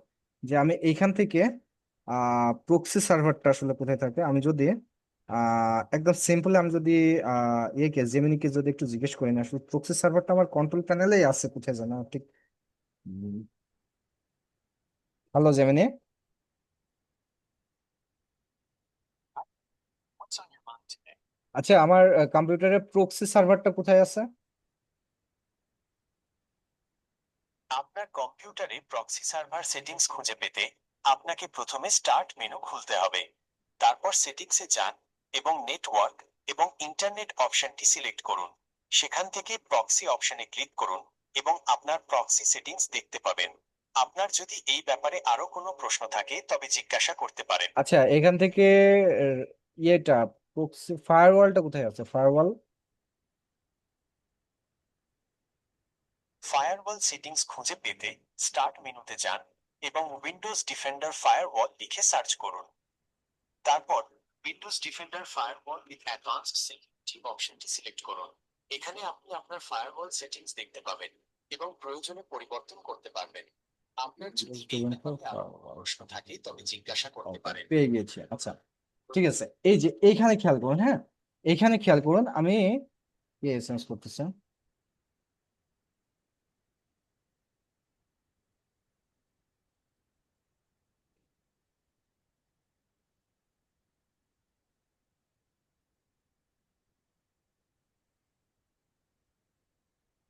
যে আমি এইখান থেকে প্রক্সি সার্ভারটা আসলে কোথায় থাকে, আমি যদি একদম সিম্পল, আমি যদি জেমিনিকে যদি একটু জিজ্ঞেস করি, না আসলে প্রক্সি সার্ভারটা আমার কন্ট্রোল প্যানেলেই আছে, কোথায় জানো ঠিক? Hello Gemini. আচ্ছা, আমার কম্পিউটারের প্রক্সি সার্ভারটা কোথায় আছে? আপনার কম্পিউটারে প্রক্সি সার্ভার সেটিংস খুঁজে পেতে আপনাকে প্রথমে স্টার্ট মেনু খুলতে হবে। তারপর সেটিংসে যান এবং নেটওয়ার্ক এবং ইন্টারনেট অপশনটি সিলেক্ট করুন। সেখান থেকে প্রক্সি অপশনে ক্লিক করুন এবং আপনার প্রক্সি সেটিংস দেখতে পাবেন। আপনার যদি এই ব্যাপারে আরো কোনো প্রশ্ন থাকে তবে জিজ্ঞাসা করতে পারেন। আচ্ছা, এখান থেকে আহ, ইয়েটা প্রক্সি ফায়ারওয়ালটা কোথায় আছে? ফায়ারওয়াল, ফায়ারওয়াল সেটিংস খুঁজে পেতে স্টার্ট মেনুতে যান এবং উইন্ডোজ ডিফেন্ডার ফায়ারওয়াল লিখে সার্চ করুন। তারপর Windows defender firewall with advanced security অপশনটি সিলেক্ট করুন। এখানে আপনি আপনার ফায়ারওয়াল সেটিংস দেখতে পাবেন এবং প্রয়োজনে পরিবর্তন করতে পারবেন। আপনার যদি এই ব্যাপারে আরো কোনো প্রশ্ন থাকে তবে জিজ্ঞাসা করতে পারেন। পেয়ে গেছি। আচ্ছা, ঠিক আছে, এই যে এইখানে খেয়াল করুন। হ্যাঁ, এইখানে খেয়াল করুন, আমি চেঞ্জ করতেছি।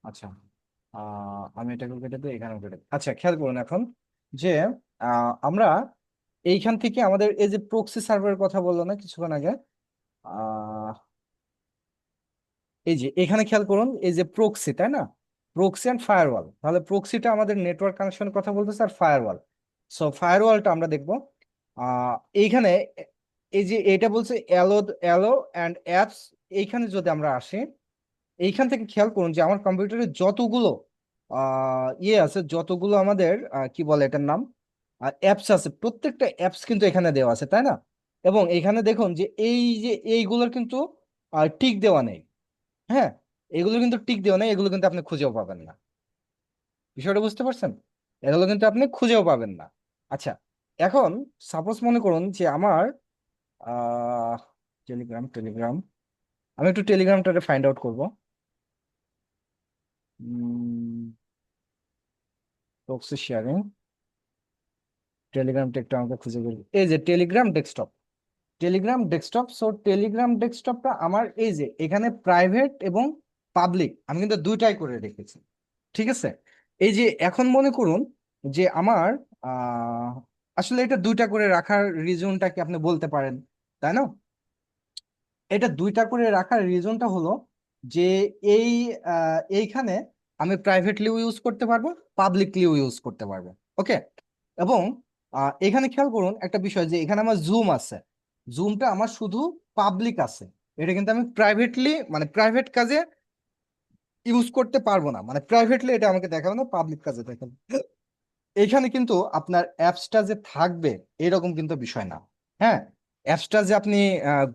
আচ্ছা, আমি এটাকে কেটে দিই, এখানে কেটে দিই। আচ্ছা, খেয়াল করুন এখন যে আমরা এইখান থেকে আমাদের এই যে প্রক্সি সার্ভারের কথা বললো না কিছুক্ষণ আগে, আহ এই যে এখানে খেয়াল করুন, এই যে প্রক্সি, তাই না? প্রক্সি অ্যান্ড ফায়ারওয়াল, তাহলে প্রক্সিটা আমাদের নেটওয়ার্ক কানেকশনের কথা বলতেছে, আর ফায়ারওয়াল, সো ফায়ারওয়ালটা আমরা দেখবো এইখানে। এই যে এটা বলছে অ্যালো, অ্যালো অ্যান্ড অ্যাপস, এইখানে যদি আমরা আসি, এইখান থেকে খেয়াল করুন যে আমার কম্পিউটারে যতগুলো আছে, যতগুলো আমাদের কি বলে এটার নাম, অ্যাপস আছে, প্রত্যেকটা অ্যাপস কিন্তু এখানে দেওয়া আছে, তাই না? এবং এখানে দেখুন যে এই যে এইগুলোর কিন্তু টিক দেওয়া নেই। হ্যাঁ, এগুলো কিন্তু টিক দেওয়া নেই, এগুলো কিন্তু আপনি খুঁজেও পাবেন না। বিষয়টা বুঝতে পারছেন? এগুলো কিন্তু আপনি খুঁজেও পাবেন না। আচ্ছা, এখন সাপোজ মনে করুন যে আমার আহ টেলিগ্রাম, আমি একটু টেলিগ্রামটা ফাইন্ড আউট করবো। প্রক্সি শেয়ারিং, টেলিগ্রামটা একটু আমাকে খুঁজে বের এই যে Telegram desktop, Telegram desktop. So Telegram ডেস্কটপটা আমার এই যে এখানে প্রাইভেট এবং পাবলিক আমি কিন্তু দুইটাই করে রেখেছি, ঠিক আছে। এই যে এখন মনে করুন যে আমার আহ আসলে এটা দুইটা করে রাখার রিজনটা কি আপনি বলতে পারেন, তাই না? এটা দুইটা করে রাখার রিজনটা হলো যে এই এইখানে আমি প্রাইভেটলিও ইউজ করতে পারবো, পাবলিকলিও ইউজ করতে পারবো। ওকে। এবং এখানে খেয়াল করুন একটা বিষয় যে এখানে আমার জুম আছে, জুমটা আমার শুধু পাবলিক আছে, এটা কিন্তু আমি প্রাইভেটলি মানে প্রাইভেট কাজে ইউজ করতে পারবো না, মানে প্রাইভেটলি এটা আমাকে দেখাবো না, পাবলিক কাজে দেখাবো। এখানে কিন্তু আপনার অ্যাপসটা যে থাকবে এরকম কিন্তু বিষয় না। হ্যাঁ, অ্যাপসটা যে আপনি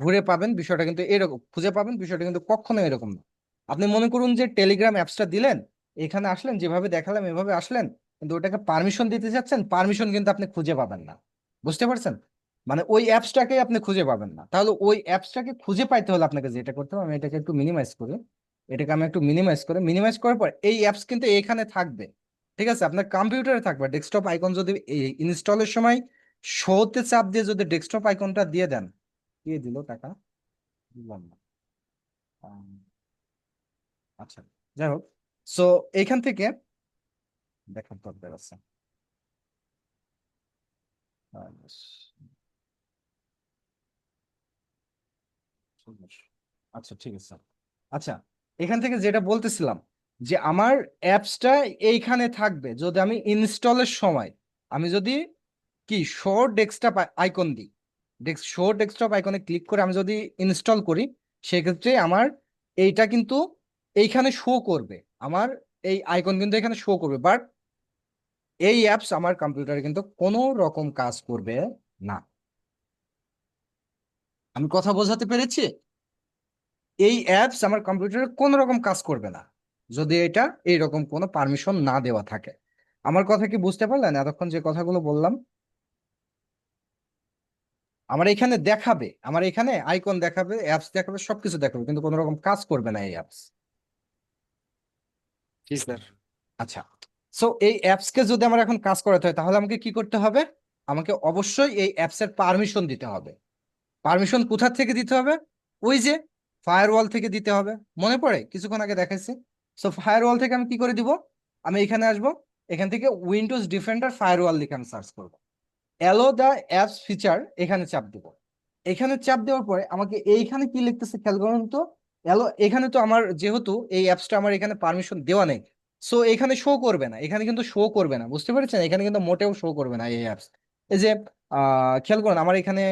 ঘুরে পাবেন বিষয়টা কিন্তু এরকম, খুঁজে পাবেন বিষয়টা কিন্তু কখনো এরকম না। আপনি মনে করুন যে টেলিগ্রাম অ্যাপসটা দিলেন, এখানে আসলেন, যেভাবে দেখালাম এভাবে আসলেন, কিন্তু ওটাকে পারমিশন দিতে যাচ্ছেন, পারমিশন কিন্তু আপনি খুঁজে পাবেন না। বুঝতে পারছেন? মানে ওই অ্যাপসটাকে আপনি খুঁজে পাবেন না। তাহলে ওই অ্যাপসটাকে খুঁজে পাইতে হলে আপনাকে যেটা করতে হবে, আমি এটাকে একটু মিনিমাইজ করি, এটাকে আমি একটু মিনিমাইজ করার পর এই অ্যাপস কিন্তু এখানে থাকবে, ঠিক আছে, আপনার কম্পিউটারে থাকবে। ডেস্কটপ আইকন যদি ইনস্টলের সময় শোতে চাপ দিয়ে যদি ডেস্কটপ আইকনটা দিয়ে দেন, দিয়ে দিল টাকা, বুঝলাম না। আম, আচ্ছা, যাই হোক। সো এইখান থেকে দেখার দরকার আছে। আচ্ছা, ঠিক আছে। আচ্ছা, এখান থেকে যেটা বলতেছিলাম যে আমার অ্যাপসটা এইখানে থাকবে যদি আমি ইনস্টলের সময় আমি যদি কি শো ডেস্কটপ আইকন দিই, শো ডেস্কটপ আইকনে ক্লিক করে আমি যদি ইনস্টল করি, সেক্ষেত্রে আমার এইটা কিন্তু এইখানে শো করবে, আমার এই আইকন কিন্তু এখানে শো করবে, বাট এই অ্যাপস আমার কম্পিউটারে কিন্তু কোনো রকম কাজ করবে না। আমি কথা বোঝাতে পেরেছি? এই অ্যাপস আমার কম্পিউটারে কোনো রকম কাজ করবে না যদি এটা এইরকম কোনো পারমিশন না দেওয়া থাকে। আমার কথা কি বুঝতে পারলেন এতক্ষণ যে কথাগুলো বললাম? আমার এখানে দেখাবে, আমার এখানে আইকন দেখাবে, অ্যাপস দেখাবে, সবকিছু দেখাবে, কিন্তু কোনো রকম কাজ করবে না এই অ্যাপস। জি স্যার। আচ্ছা, সো এই অ্যাপস কে যদি আমার এখন কাজ করাতে হয় তাহলে আমাকে কি করতে হবে? আমাকে অবশ্যই এই অ্যাপস এর পারমিশন দিতে হবে। পারমিশন কোথা থেকে দিতে হবে? ওই যে ফায়ারওয়াল থেকে দিতে হবে, মনে পড়ে কিছুক্ষণ আগে দেখাইছি। সো ফায়ারওয়াল থেকে আমি কি করে দিব? আমি এখানে আসব, এখান থেকে উইন্ডোজ ডিফেন্ডার ফায়ারওয়াল লিখে আমি সার্চ করব, অ্যালো দ্য অ্যাপস ফিচার, এখানে চাপ দেব। এখানে চাপ দেওয়ার পরে আমাকে এইখানে কি লিখতেছে খেয়াল করুন তো। অ্যালো, এখানে তো আমার যেহেতু এই অ্যাপসটা আমার এখানে পারমিশন দেওয়া নেই, সো এখানে শো করবে না, এখানে কিন্তু শো করবে না, বুঝতে পেরেছেন? এখানে কিন্তু মোটেও শো করবে না এই অ্যাপস। এই যে খেয়াল করুন আমার এখানে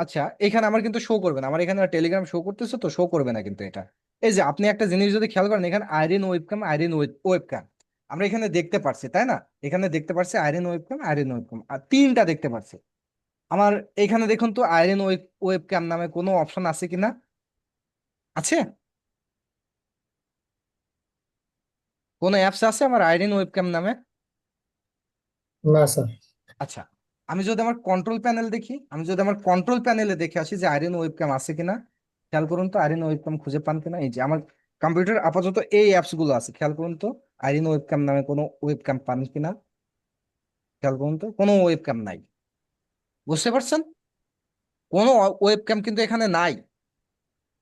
আচ্ছা, এখানে আমার কিন্তু শো করবে না, আমার এখানে টেলিগ্রাম শো করতেছে তো শো করবে না কিন্তু এটা। এই যে আপনি একটা জিনিস যদি খেয়াল করেন, এখানে আইরিন ওয়েবক্যাম, আইরিন ওয়েবক্যাম আমরা এখানে দেখতে পাচ্ছি, তাই না? এখানে দেখতে পাচ্ছি আইরিন ওয়েবক্যাম, আইরিন ওয়েবক্যাম, আর তিনটা দেখতে পাচ্ছি। আমার এখানে দেখুন তো আইরিন ওয়েবক্যাম নামে কোনো অপশন আছে কিনা? আছে? কোনো অ্যাপস আছে আমার আইরিন ওয়েবক্যাম নামে? না স্যার। আচ্ছা, আমি যদি আমার কন্ট্রোল প্যানেল দেখি, আমি যদি আমার কন্ট্রোল প্যানেলে দেখে আসি যে আইরিন ওয়েবক্যাম আছে কিনা, খেয়াল করুন তো আইরিন ওয়েবক্যাম খুঁজে পান কিনা। এই যে আমার কম্পিউটার আপাতত এই অ্যাপস গুলো আছে, খেয়াল করুন তো আইরিন ওয়েবক্যাম নামে কোনো ওয়েবক্যাম পান কিনা, খেয়াল করুন তো কোনো ওয়েবক্যাম নাই। বুঝতে পারছেন? কোনো ওয়েবক্যাম কিন্তু এখানে নাই।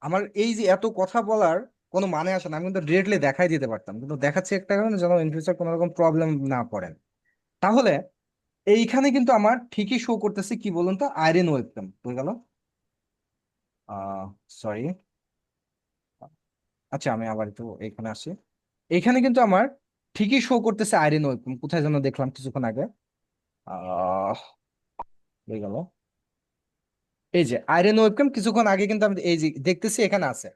আমার এই যে এত কথা বলার কোনো মানে আসে না, আমি কিন্তু ডিরেক্টলি দেখাই দিতে পারতাম, কিন্তু দেখাচ্ছি একটা কারণে যেন ইন ফিউচার কোনো রকম প্রবলেম না পড়েন। তাহলে এইখানে কিন্তু আমার ঠিকই শো করতেছে কি বলুন তো, আইরিন ওয়েবক্যাম হয়ে গেল। সরি, আচ্ছা আমি আবার একটু এখানে আসি। এখানে কিন্তু আমার ঠিকই শো করতেছে আইরিন ওয়েবক্যাম, কোথায় যেন দেখলাম কিছুক্ষণ আগে। আহ হয়ে গেল, এই যে আইরিন ওয়েবক্যাম কিছুক্ষণ আগে কিন্তু আমি এই যে দেখতেছি এখানে আছে।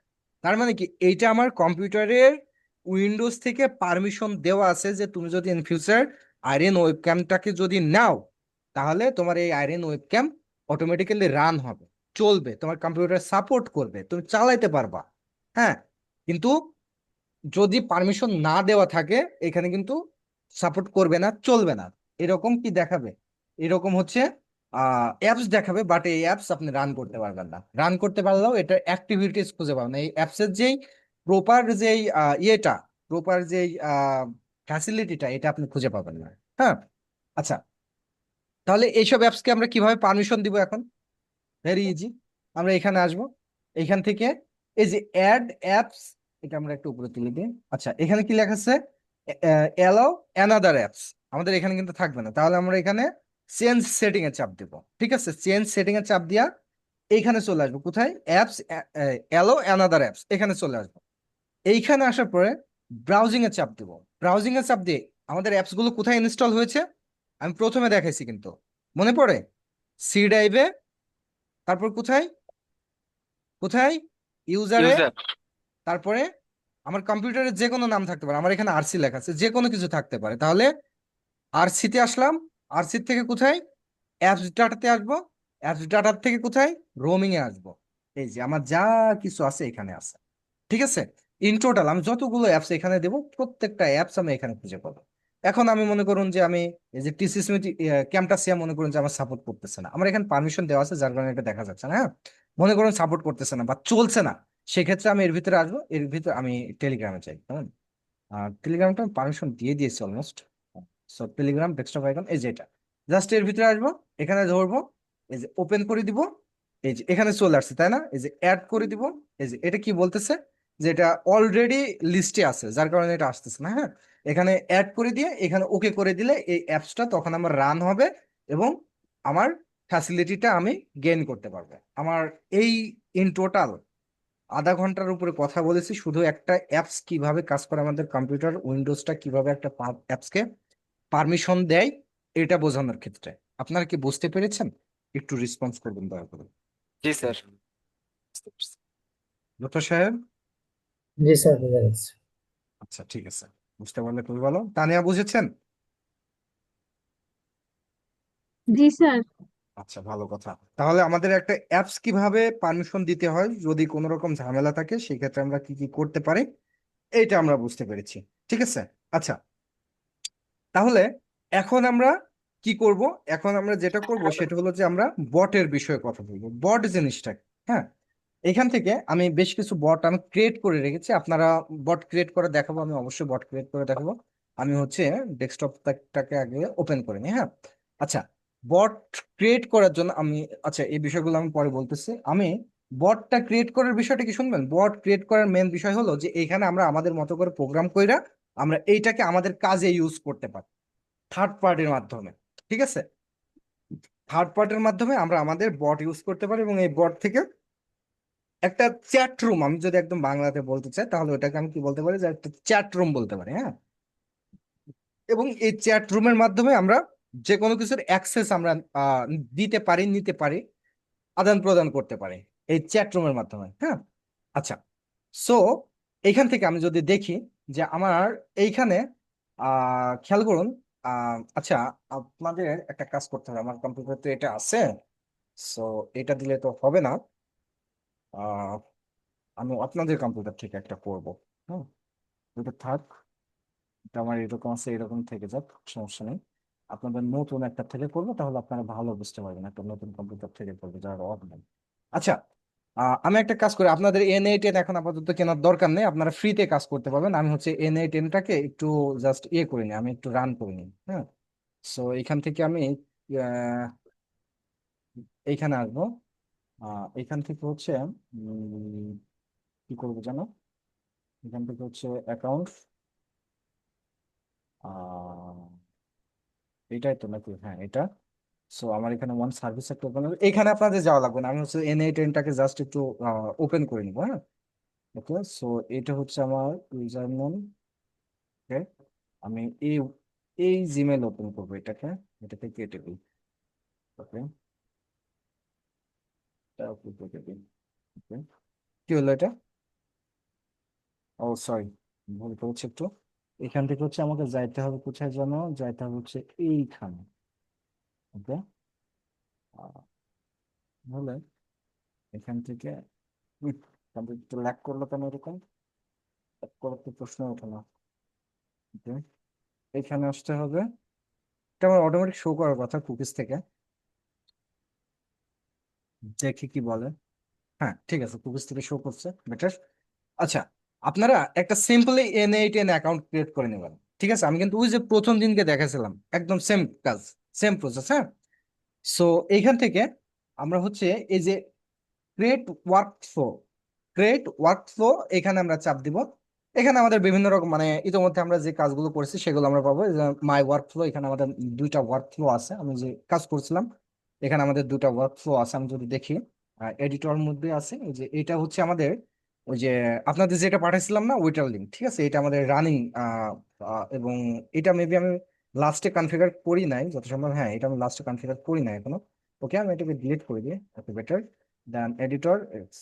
তার মানে কি এইটা আমার কম্পিউটারের উইন্ডোজ থেকে পারমিশন দেওয়া আছে যে তুমি যদি ইন ফিউচার আইরিন ওয়েবক্যামটাকে যদি নাও, তাহলে তোমার এই আইরিন ওয়েবক্যাম অটোমেটিক্যালি রান হবে, চলবে, তোমার কম্পিউটার সাপোর্ট করবে, তুমি চালাইতে পারবা। হ্যাঁ, কিন্তু যদি পারমিশন না দেওয়া থাকে এখানে কিন্তু সাপোর্ট করবে না, চলবে না। এরকম কি দেখাবে? এরকম হচ্ছে অ্যাপস দেখাবে, বাট এই অ্যাপস আপনি রান করতে পারবেন না, রান করতে পারলেও এটা অ্যাক্টিভিটিস খুঁজে পাবেন না, এই অ্যাপসের যেই প্রপার যেই ইয়েটা, প্রপার যেই ফ্যাসিলিটিটা, এটা আপনি খুঁজে পাবেন না। হ্যাঁ, আচ্ছা, তাহলে এইসব অ্যাপসকে আমরা কিভাবে পারমিশন দিব এখন? Very easy. আমরা এখানে আসব, এখান থেকে এই যে অ্যাড অ্যাপস, এটা আমরা একটু উপরে তুলে দিই। আচ্ছা, এখানে কি লেখা আছে? Allow another apps. আমাদের এখানে কিন্তু থাকবে না, তাহলে আমরা এখানে চেঞ্জ সেটিং এ চাপ দেব। ঠিক আছে, চেঞ্জ সেটিং এ চাপ দিয়া এইখানে চলে আসবো। কোথায়? অ্যাপস, অ্যালাউ অ্যানাদার অ্যাপস, এখানে চলে আসবো। এইখানে আসার পরে ব্রাউজিং এ চাপ দেব। ব্রাউজিং এ চাপ দিয়ে আমাদের অ্যাপস গুলো কোথায় ইনস্টল হয়েছে আমি প্রথমে দেখাইছি, কিন্তু মনে পড়ে? সি ড্রাইভে, তারপর কোথায় কোথায় ইউজারে, ইউজার। তারপরে আমার কম্পিউটারে যে কোনো নাম থাকতে পারে, আমার এখানে আরসি লেখা আছে, যে কোনো কিছু থাকতে পারে। তাহলে আরসিতে আসলাম, আরসি থেকে কোথায়? অ্যাপস ডাটাতে আসবো, অ্যাপস ডাটার থেকে কোথায়? রোমিং এ আসবো। এই যে আমার যা কিছু আছে এখানে আছে। ঠিক আছে, ইন টোটাল আমি যতগুলো অ্যাপস এখানে দেবো প্রত্যেকটা অ্যাপস আমি এখানে খুঁজে পাবো। এখন আমি মনে করুন যে আমি এই যে টিসিএস ক্যামটাসিয়া মনে করুন যে আমার সাপোর্ট করতেছে না, আমার এখানে পারমিশন দেওয়া আছে যার কারণে এটা দেখা যাচ্ছে না। হ্যাঁ, মনে করুন সাপোর্ট করতেছে না বা চলছে না, সেক্ষেত্রে আমি এর ভিতরে আসবো, এর ভিতরে আমি টেলিগ্রামে চাই। হ্যাঁ, আর টেলিগ্রামটা পারমিশন দিয়ে দিয়েছি almost. So Telegram desktop icon এই যে এটা, জাস্ট এর ভিতরে আসবো, এখানে ধরবো, এই যে ওপেন করে দিব। এই যে এখানে চলে আসছে তাই না? এই যে অ্যাড করে দিব। এই যে এটা কি বলতেছে যে এটা অলরেডি লিস্টে আছে, যার কারণে এটা আসতেছে না। হ্যাঁ, এখানে অ্যাড করে দিয়ে এখানে ওকে করে দিলে এই অ্যাপসটা তখন আমার রান হবে এবং আমার ফ্যাসিলিটিটা আমি গেইন করতে পারবো। আমার এই ইন টোটাল আধা ঘন্টার উপরে কথা বলেছি শুধু একটা অ্যাপস কিভাবে কাজ করে, আমাদের কম্পিউটার উইন্ডোজটা কিভাবে একটা অ্যাপসকে পারমিশন দেয় এটা বোঝানোর ক্ষেত্রে। আপনারা কি বুঝতে পেরেছেন? একটু রেসপন্স করবেন দয়া করে। জি স্যার। ডক্টর সাহেব? জি স্যার, বুঝে গেছি। আচ্ছা ঠিক আছে, বুঝতে পারলে খুবই ভালো। তানিয়া বুঝেছেন? জি স্যার। আচ্ছা, ভালো কথা। তাহলে আমাদের একটা অ্যাপস কিভাবে পারমিশন দিতে হয় যদি কোনো রকম ঝামেলা থাকে, সেক্ষেত্রে আমরা কি কি করতে পারি এইটা আমরা বুঝতে পেরেছি। ঠিক আছে। আচ্ছা, তাহলে এখন আমরা কি করব? এখন আমরা যেটা করব সেটা হলো যে আমরা বটের বিষয়ে কথা বলবো। বট জিনিসটা কি? হ্যাঁ, এখান থেকে আমি বেশ কিছু বট আমি ক্রিয়েট করে রেখেছি। আপনারা বট ক্রিয়েট করে দেখাবো, আমি অবশ্যই বট ক্রিয়েট করে দেখাবো। আমি হচ্ছে ডেস্কটপটাকে আগে ওপেন করে নিই। হ্যাঁ, আচ্ছা, বট ক্রিয়েট করার জন্য আমি, আচ্ছা এই বিষয়গুলো আমি পরে বলতেছি। আমি বটটা ক্রিয়েট করার বিষয়টা কি শুনবেন? বট ক্রিয়েট করার মেন বিষয় হলো যে এইখানে আমরা আমাদের মতো করে প্রোগ্রাম কইরা আমরা এইটাকে আমাদের কাজে ইউজ করতে পারি থার্ড পার্টির মাধ্যমে। ঠিক আছে, থার্ড পার্টির মাধ্যমে আমরা আমাদের বট ইউজ করতে পারি এবং এই বট থেকে একটা চ্যাট রুম, আমি যদি একদম বাংলাতে বলতে চাই তাহলে ওটাকে আমি কি বলতে পারি, যে একটা চ্যাট রুম বলতে পারি। হ্যাঁ, এবং এই চ্যাট রুমের মাধ্যমে আমরা যে কোনো কিছুর অ্যাক্সেস আমরা আহ, দিতে পারি, নিতে পারি, আদান প্রদান করতে পারি এই চ্যাট রুমের মাধ্যমে। হ্যাঁ, আচ্ছা, সো এইখান থেকে আমি যদি দেখি যে আমার এইখানে খেয়াল করুন। আচ্ছা, আপনাদের একটা কাজ করতে হবে, আমার কম্পিউটার তো এটা আছে, সো এটা দিলে তো হবে না। আহ, আমি আপনাদের কম্পিউটার থেকে একটা করব। হ্যাঁ, এটা থাক, এটা আমার এরকম আছে, এরকম থেকে যাক, সমস্যা নেই। আপনাদের নতুন একটা থেকে করবো, তাহলে আপনারা ভালো বুঝতে পারবেন একটা নতুন কম্পিউটার থেকে করবো যার অভাব নেই। আচ্ছা, আমি একটা কাজ করি, আপনাদের N8 এখন আপাতত কেনার দরকার নেই, আপনারা ফ্রিতে কাজ করতে পারবেন। আমি হচ্ছে N8টাকে একটু জাস্ট ইয়ে করে নিই, আমি একটু রান করে নিই। হ্যাঁ, সো এখান থেকে আমি আহ, এইখানে আসবো। এখান থেকে হচ্ছে কি করবো জানো, এখান থেকে হচ্ছে অ্যাকাউন্ট, এটাই তো নাকি? হ্যাঁ, এটা। সো আমার এখানে ওয়ান সার্ভিস একটা ওপেন হবে, এখানে আপনাদের যাওয়া লাগবে না, আমি হচ্ছে N8টাকে জাস্ট একটু ওপেন করে নিবো। হ্যাঁ, ওকে, সো এটা হচ্ছে আমার ইউজার নেম। ওকে, আমি এই এই জিমেল ওপেন করবো, এটাকে এটাকে কেটে দিই। ওকে, কেটে দিই। ওকে, কি হলো এটা? ও সরি, ভুল করেছি একটু। এখান থেকে হচ্ছে আমাকে যাইতে হবে কোথায় যেন, যাইতে হবে হচ্ছে এইখানে। ওকে, হলে এখান থেকে কম্পিউটার ল্যাগ করলো কেন এরকম? ল্যাগ করার তো প্রশ্ন ওঠে না। ওকে, এখানে আসতে হবে, এটা আমার অটোমেটিক শো করার কথা কুকিজ থেকে, দেখি কি বলে। হ্যাঁ ঠিক আছে, কুকিজ থেকে শো করছে, বেটার। আচ্ছা, আপনারা একটা সিম্পলি N8 অ্যাকাউন্ট ক্রিয়েট করে নেবেন। ঠিক আছে, আমি কিন্তু ওই যে প্রথম দিনকে দেখাছিলাম একদম সেম কাজ, সেম প্রসেস। হ্যাঁ, সো এইখান থেকে আমরা হচ্ছে এই যে ক্রিয়েট ওয়ার্কফ্লো এখানে আমরা চাপ দিব। এখানে আমাদের বিভিন্ন রকম মানে ইতিমধ্যে আমরা যে কাজগুলো করেছি সেগুলো আমরা পাবো। মাই ওয়ার্কফ্লো, এখানে আমাদের দুইটা ওয়ার্কফ্লো আছে, আমি যে কাজ করছিলাম এখানে আমাদের দুটা ওয়ার্কফ্লো আছে। আমি যদি দেখি এডিটর মধ্যে আছে, এই যে এটা হচ্ছে আমাদের ওই যে আপনাদের যেটা পাঠাইছিলাম না ওইটার লিঙ্ক, ঠিক আছে? এটা আমাদের রানিং এবং এটা মেবি আমি লাস্টে কনফিগার করি নাই যত সম্ভব। হ্যাঁ, এটা আমি লাস্টে কনফিগার করি নাই এখনো। ওকে, আমি এটাকে ডিলিট করে দিই, okay better then editor. It's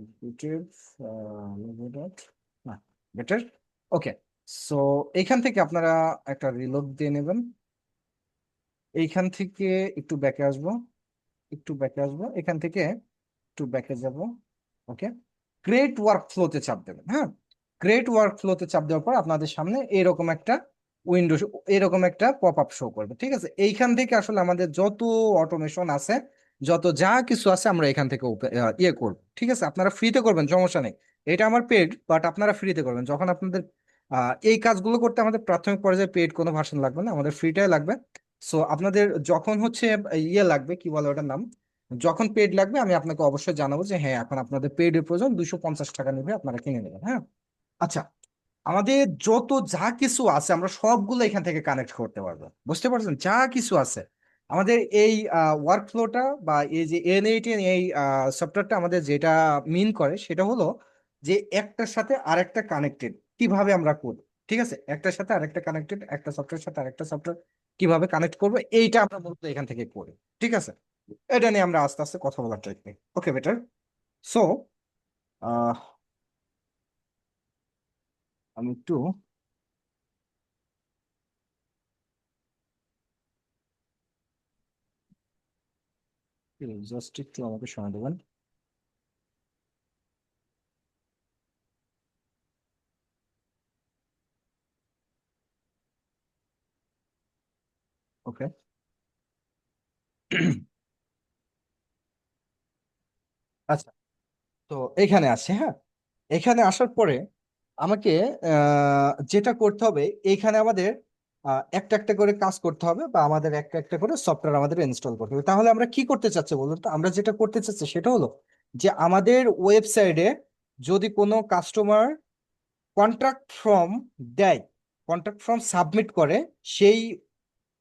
executive না, বেটার। ওকে, সো এইখান থেকে আপনারা একটা রিলোড দিয়ে নেবেন। এইখান থেকে একটু ব্যাকে আসবো, এখান থেকে একটু ব্যাকে যাব। ওকে, ক্রিয়েট ওয়ার্ক ফ্লোতে চাপ দেবেন। হ্যাঁ, ক্রিয়েট ওয়ার্ক ফ্লোতে চাপ দেওয়ার পর আপনাদের সামনে এরকম একটা উইন্ডো, এরকম একটা পপ আপ শো করবে, ঠিক আছে? এইখান থেকে আসলে আমাদের যত অটোমেশন আছে, যত যা কিছু আছে আমরা এখান থেকে ইয়ে করব, ঠিক আছে? আপনারা ফ্রিতে করবেন, সমস্যা নেই। এটা আমার পেড, বাট আপনারা ফ্রিতে করবেন। যখন আপনাদের এই কাজগুলো করতে আমাদের প্রাথমিক পর্যায়ে পেড কোনো ভার্সন লাগবে না, আমাদের ফ্রিটাই লাগবে। সো আপনাদের যখন হচ্ছে ইয়ে লাগবে, কি বলে ওটার নাম, যখন পেড লাগবে আমি আপনাকে অবশ্যই জানাবো যে হ্যাঁ এখন আপনাদের পেডের প্রয়োজন, 250 টাকা নেবে, আপনারা কিনে নেবেন। হ্যাঁ, আচ্ছা, আমাদের যত যা কিছু আছে আমরা সবগুলো এখান থেকে কানেক্ট করতে পারবো, বুঝতে পারছেন? যা কিছু আছে আমাদের এই ওয়ার্ক ফ্লোটা বা এই যে N18 এই সফটওয়্যারটা আমাদের যেটা মিন করে সেটা হলো যে একটার সাথে আরেকটা কানেক্টেড কিভাবে আমরা করব, ঠিক আছে? একটার সাথে আরেকটা কানেক্টেড, একটা সফটওয়্যার সাথে আরেকটা সফটওয়্যার কিভাবে কানেক্ট করবো এইটা আমরা মূলত এখান থেকে করি, ঠিক আছে? এটা নিয়ে আমরা আস্তে আস্তে কথা বলার ট্রাই করি। ওকে বেটার। সো আমি একটু জাস্ট একটু আমাকে সময় দেবেন। ওকে, আচ্ছা, তো এখানে আসছে। হ্যাঁ, এখানে আসার পরে আমাকে যেটা করতে হবে, এখানে আমাদের একটা একটা করে কাজ করতে হবে বা আমাদের একটা একটা করে সফটওয়্যার আমাদের ইনস্টল করতে হবে। তাহলে আমরা কি করতে চাচ্ছি বলুন তো? আমরা যেটা করতে চাচ্ছি সেটা হলো যে আমাদের ওয়েবসাইটে যদি কোনো কাস্টমার কন্ট্রাক্ট ফর্ম দেয়, কন্ট্রাক্ট ফর্ম সাবমিট করে, সেই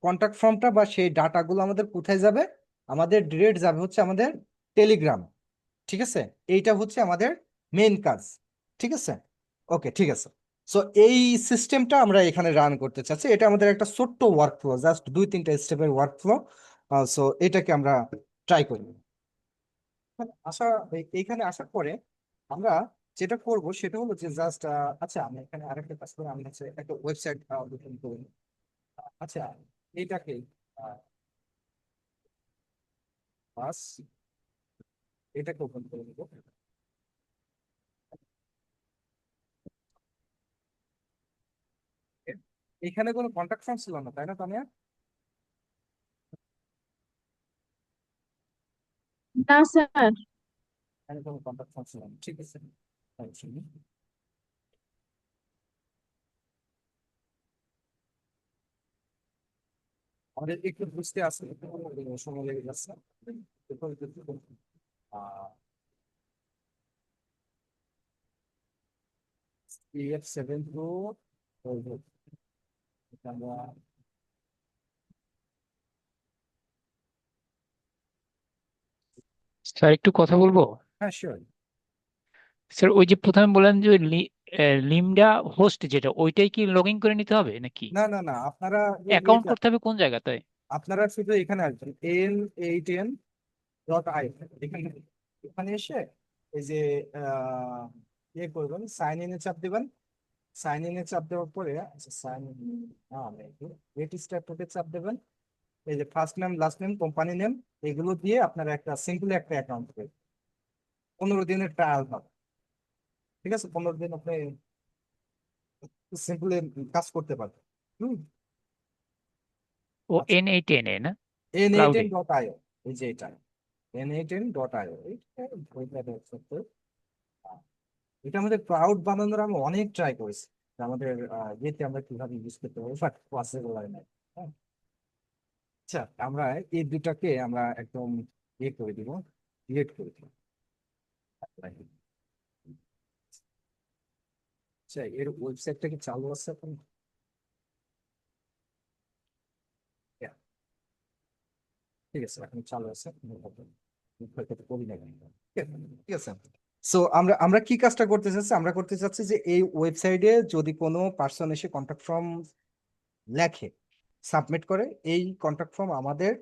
কন্ট্রাক্ট ফর্মটা বা সেই ডাটাগুলো আমাদের কোথায় যাবে? আমাদের ডিরেক্ট যাবে হচ্ছে আমাদের টেলিগ্রাম, ঠিক আছে? এইটা হচ্ছে আমাদের মেইন কাজ, ঠিক আছে? ওকে, ঠিক আছে। সো এই সিস্টেমটা আমরা এখানে রান করতে চাচ্ছি। এটা আমাদের একটা ছোট্ট ওয়ার্কফ্লো, জাস্ট 2-3টা স্টেপের ওয়ার্কফ্লো। সো এটাকে আমরা ট্রাই করি। আসা এইখানে আসার পরে আমরা যেটা করব সেটা হলো যে জাস্ট আচ্ছা, আমি এখানে আরেকটা কাজ করে আমি হচ্ছে একটা ওয়েবসাইট ওপেন করি। আচ্ছা, এইটাকে বাস এটাকে ওপেন করে দেবো। এখানে কোনো কন্ট্যাক্ট ফর্ম ছিল না, তাই না তানিয়া? না স্যার। এখানে কোনো কন্ট্যাক্ট ফর্ম ছিল না, ঠিক আছে। সমস্যা নেই। আমাদের একটু বুঝতে আসতে একটু সময় লেগে যাচ্ছে। EF7 Pro আমরা, স্যার একটু কথা বলবো। হ্যাঁ শিওর। স্যার ওই যে প্রথমে বললেন যে লিমডা হোস্ট যেটা ওইটাই কি লগ ইন করে নিতে হবে নাকি না না না, আপনারা অ্যাকাউন্ট করতে হবে কোন জায়গাতে? আপনারা শুধু এখানে আসবেন N18.i, এখানে এখানে এসে এই যে ইয়ে করবেন, সাইন ইনে চাপ দিবেন। সাইন ইনে চাপ দেওয়ার পরে আচ্ছা সাইন গেট স্টার্টেড চাপ দেবেন। এই যে first name, last name, company name, এগুলো দিয়ে আপনারা একটা সিম্পলি একটা অ্যাকাউন্ট করবেন। 15 দিনের ট্রায়াল পাবেন, ঠিক আছে? 15 দিন আপনি সিম্পলি কাজ করতে পারবেন। হুম, ও আচ্ছা, N8 না ক্লাউডে? N18.io, এই যে এটা N18.io, এটা আমাদের ক্লাউড বানানোর আমি অনেক ট্রাই করেছি, যে আমাদের ইয়েতে আমরা কিভাবে ইউজ করতে পারবো, বাট পসিবল হয় না। হ্যাঁ, আচ্ছা, আমরা এই দুটাকে আমরা একদম ইয়ে করে দিব, ডিলিট করে দিব। আচ্ছা, এর ওয়েবসাইটটা কি চালু আছে এখন? Yeah, ঠিক আছে, এখন চালু আছে, কোনো problem নেই। আমি ক্ষয়ক্ষতি করি না কিন্তু। ঠিক আছে। সো আমরা আমরা কি কাজটা করতে চাচ্ছি? আমরা করতে চাচ্ছি যে এই ওয়েবসাইটে যদি কোনো পার্সন এসে কন্ট্যাক্ট ফর্ম লেখে, সাবমিট করে, এই কন্ট্যাক্ট ফর্ম আমাদের